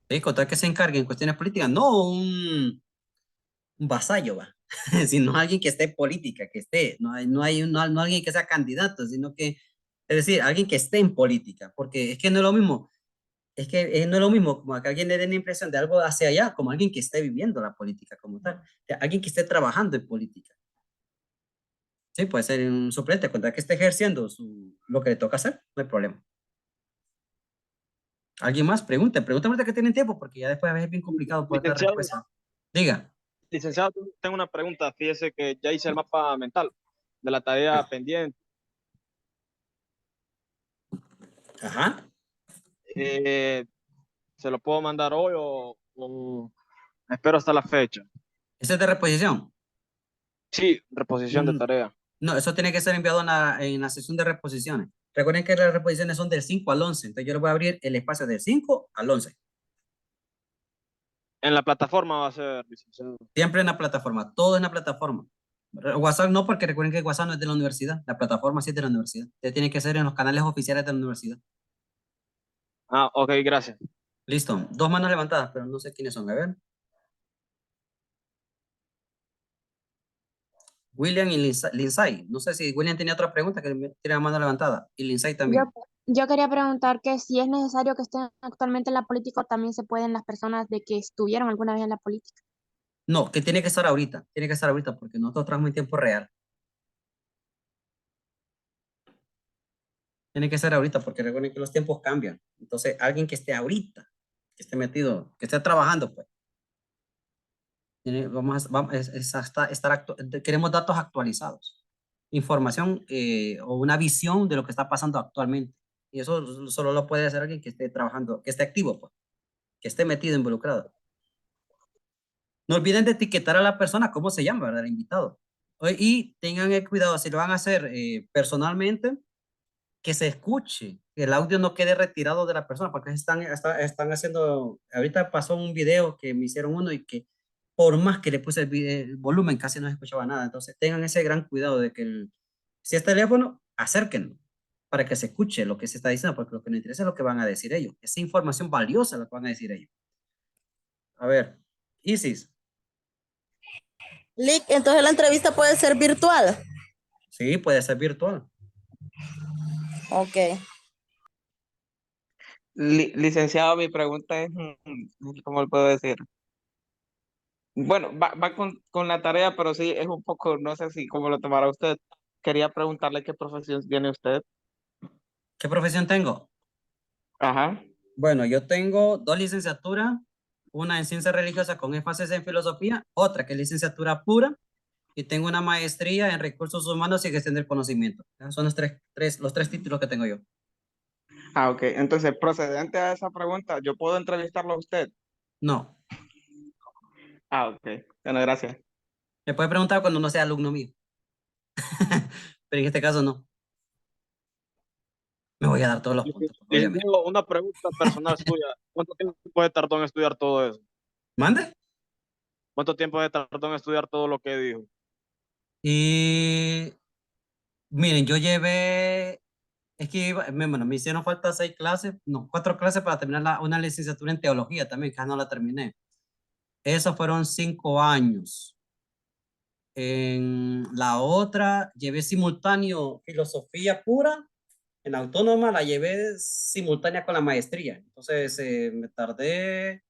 Sí, contar que se encargue en cuestiones políticas, no un vasallo, va, sino alguien que esté en política, que esté, no alguien que sea candidato, sino que, es decir, alguien que esté en política, porque es que no es lo mismo, no es lo mismo como que alguien le dé la impresión de algo hacia allá, como alguien que esté viviendo la política como tal, alguien que esté trabajando en política. Sí, puede ser un suplente, contar que esté ejerciendo lo que le toca hacer, no hay problema. ¿Alguien más? Pregunten ahorita que tienen tiempo, porque ya después a veces es bien complicado poder dar Licenciado, respuesta. Diga. licenciado, tengo una pregunta. Fíjese que ya hice el mapa mental de la tarea pendiente. Ajá. ¿Se lo puedo mandar hoy o espero hasta la fecha? ¿Ese es de reposición? Sí, reposición de tarea. No, eso tiene que ser enviado en la sesión de reposiciones. Recuerden que las reposiciones son del 5 al 11, entonces yo les voy a abrir el espacio del 5 al 11. En la plataforma va a ser, licenciado. Siempre en la plataforma, todo en la plataforma. WhatsApp no, porque recuerden que WhatsApp no es de la universidad, la plataforma sí es de la universidad. Tiene que ser en los canales oficiales de la universidad. Ah, ok, gracias. Listo, 2 manos levantadas, pero no sé quiénes son, a ver. William y Lindsay. No sé si William tenía otra pregunta que tiene la mano levantada. Y Lindsay también. Yo quería preguntar que si es necesario que estén actualmente en la política o también se pueden las personas de que estuvieron alguna vez en la política. No, que tiene que estar ahorita. Tiene que estar ahorita porque nosotros trabajamos en tiempo real. Tiene que ser ahorita porque recuerden que los tiempos cambian. Entonces, alguien que esté ahorita, que esté metido, que esté trabajando, pues. Queremos datos actualizados. Información o una visión de lo que está pasando actualmente. Y eso solo lo puede hacer alguien que esté trabajando, que esté activo, pues. Que esté metido, involucrado. No olviden de etiquetar a la persona, cómo se llama, ¿verdad? El invitado. Y tengan cuidado, si lo van a hacer personalmente, que se escuche, que el audio no quede retirado de la persona, porque están haciendo, ahorita pasó un video que me hicieron uno y que por más que le puse el volumen casi no se escuchaba nada, entonces tengan ese gran cuidado de que si es teléfono, acérquenlo para que se escuche lo que se está diciendo, porque lo que nos interesa es lo que van a decir ellos, esa información valiosa lo que van a decir ellos. A ver, Isis. Lick, entonces la entrevista puede ser virtual. Sí, puede ser virtual. Ok. Licenciado, mi pregunta es, ¿cómo le puedo decir? Bueno, va con la tarea, pero sí es un poco, no sé si cómo lo tomará usted. Quería preguntarle qué profesión tiene usted. ¿Qué profesión tengo? Ajá. Bueno, yo tengo 2 licenciaturas, una en ciencias religiosas con énfasis en filosofía, otra que es licenciatura pura, y tengo una maestría en recursos humanos y gestión del conocimiento. Esos son los tres títulos que tengo yo. Ah, ok. Entonces, procedente a esa pregunta, ¿yo puedo entrevistarlo a usted? No. Ah, ok. Bueno, gracias. Me puede preguntar cuando no sea alumno mío. Pero en este caso no. Me voy a dar todos los puntos, obviamente. Licenciado, una pregunta personal suya. ¿Cuánto tiempo tardó en estudiar todo eso? ¿Mande? ¿Cuánto tiempo tardó en estudiar todo lo que dijo? Y miren, yo llevé, es que bueno, me hicieron falta 6 clases, no, 4 clases para terminar una licenciatura en teología también, que ya no la terminé. Esos fueron 5 años. En la otra llevé simultáneo filosofía pura, en la autónoma la llevé simultánea con la maestría. Entonces me tardé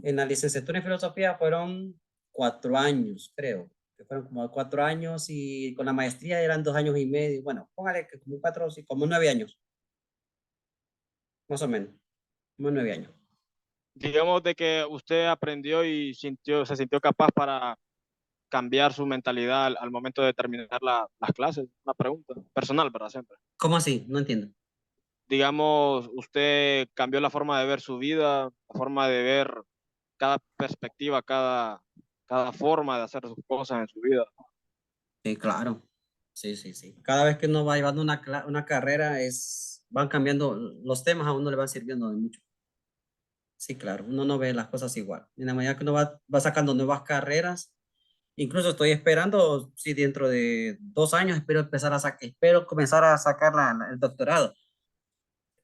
en la licenciatura en filosofía, fueron 4 años, creo. Que fueron como 4 años y con la maestría eran 2 años y medio. Bueno, póngale que como 4, sí, como 9 años. Más o menos, como 9 años. Digamos de que usted aprendió y se sintió capaz para cambiar su mentalidad al momento de terminar las clases. Una pregunta personal, ¿verdad? Siempre. ¿Cómo así? No entiendo. Digamos, usted cambió la forma de ver su vida, la forma de ver cada perspectiva, cada forma de hacer sus cosas en su vida. Sí, claro. Sí, sí, sí. Cada vez que uno va llevando una carrera, van cambiando, los temas a uno le van sirviendo de mucho. Sí, claro, uno no ve las cosas igual. En la medida que uno va sacando nuevas carreras, incluso estoy esperando, sí, dentro de 2 años, espero comenzar a sacar el doctorado.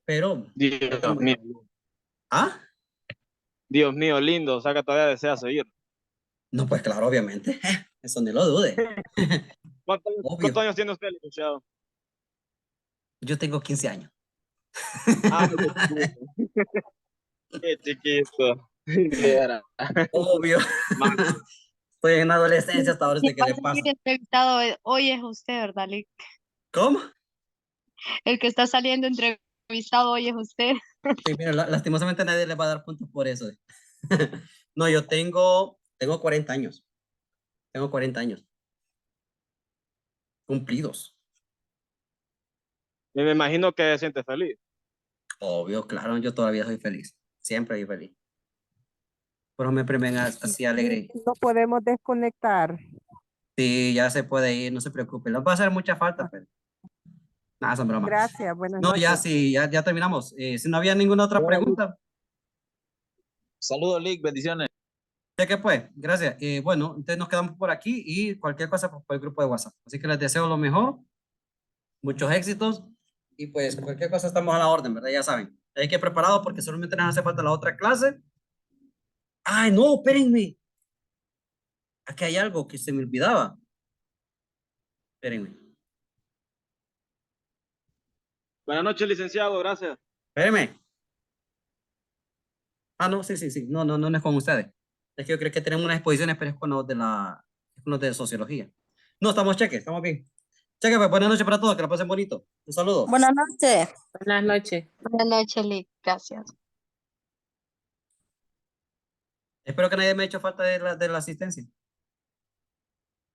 Pero, Dios mío. ¿ah? Dios mío, lindo, o sea que todavía desea seguir. No, pues claro, obviamente. Eso ni lo dude. ¿Cuántos años tiene usted, licenciado? Yo tengo 15 años. Ah, qué chiquito. Obvio. Estoy en adolescencia hasta ahora, ¿qué le pasa? El entrevistado hoy es usted, ¿verdad, Lick? ¿Cómo? El que está saliendo entrevistado hoy es usted. Sí, mira, lastimosamente nadie le va a dar puntos por eso. No, yo tengo 40 años. Tengo 40 años. Cumplidos. Me imagino que se siente feliz. Obvio, claro, yo todavía soy feliz. Siempre soy feliz. Pero me premian así alegre. No podemos desconectar. Sí, ya se puede ir, no se preocupe. Les va a hacer mucha falta, pero nada, son bromas. Gracias, buenas No, noches. ya sí, ya terminamos. Si no había ninguna otra pregunta. Saludos, Lick, bendiciones. Ya que pues, gracias. Bueno, entonces nos quedamos por aquí y cualquier cosa pues, por el grupo de WhatsApp. Así que les deseo lo mejor, muchos éxitos y pues cualquier cosa estamos a la orden, ¿verdad? Ya saben. Hay que ir preparados porque solamente nos hace falta la otra clase. Ay, no, espérenme. Aquí hay algo que se me olvidaba. Espérenme. Buenas noches, licenciado, gracias. Espérenme. Ah, no, sí. No es con ustedes. Es que yo creo que tenemos unas exposiciones, pero es con los de sociología. No, estamos estamos bien. Cheque, pues buenas noches para todos, que la pasen bonito. Un saludo. Buenas noches. Buenas noches. Buenas noches, Lick. Gracias. Espero que nadie me haya hecho falta de la asistencia.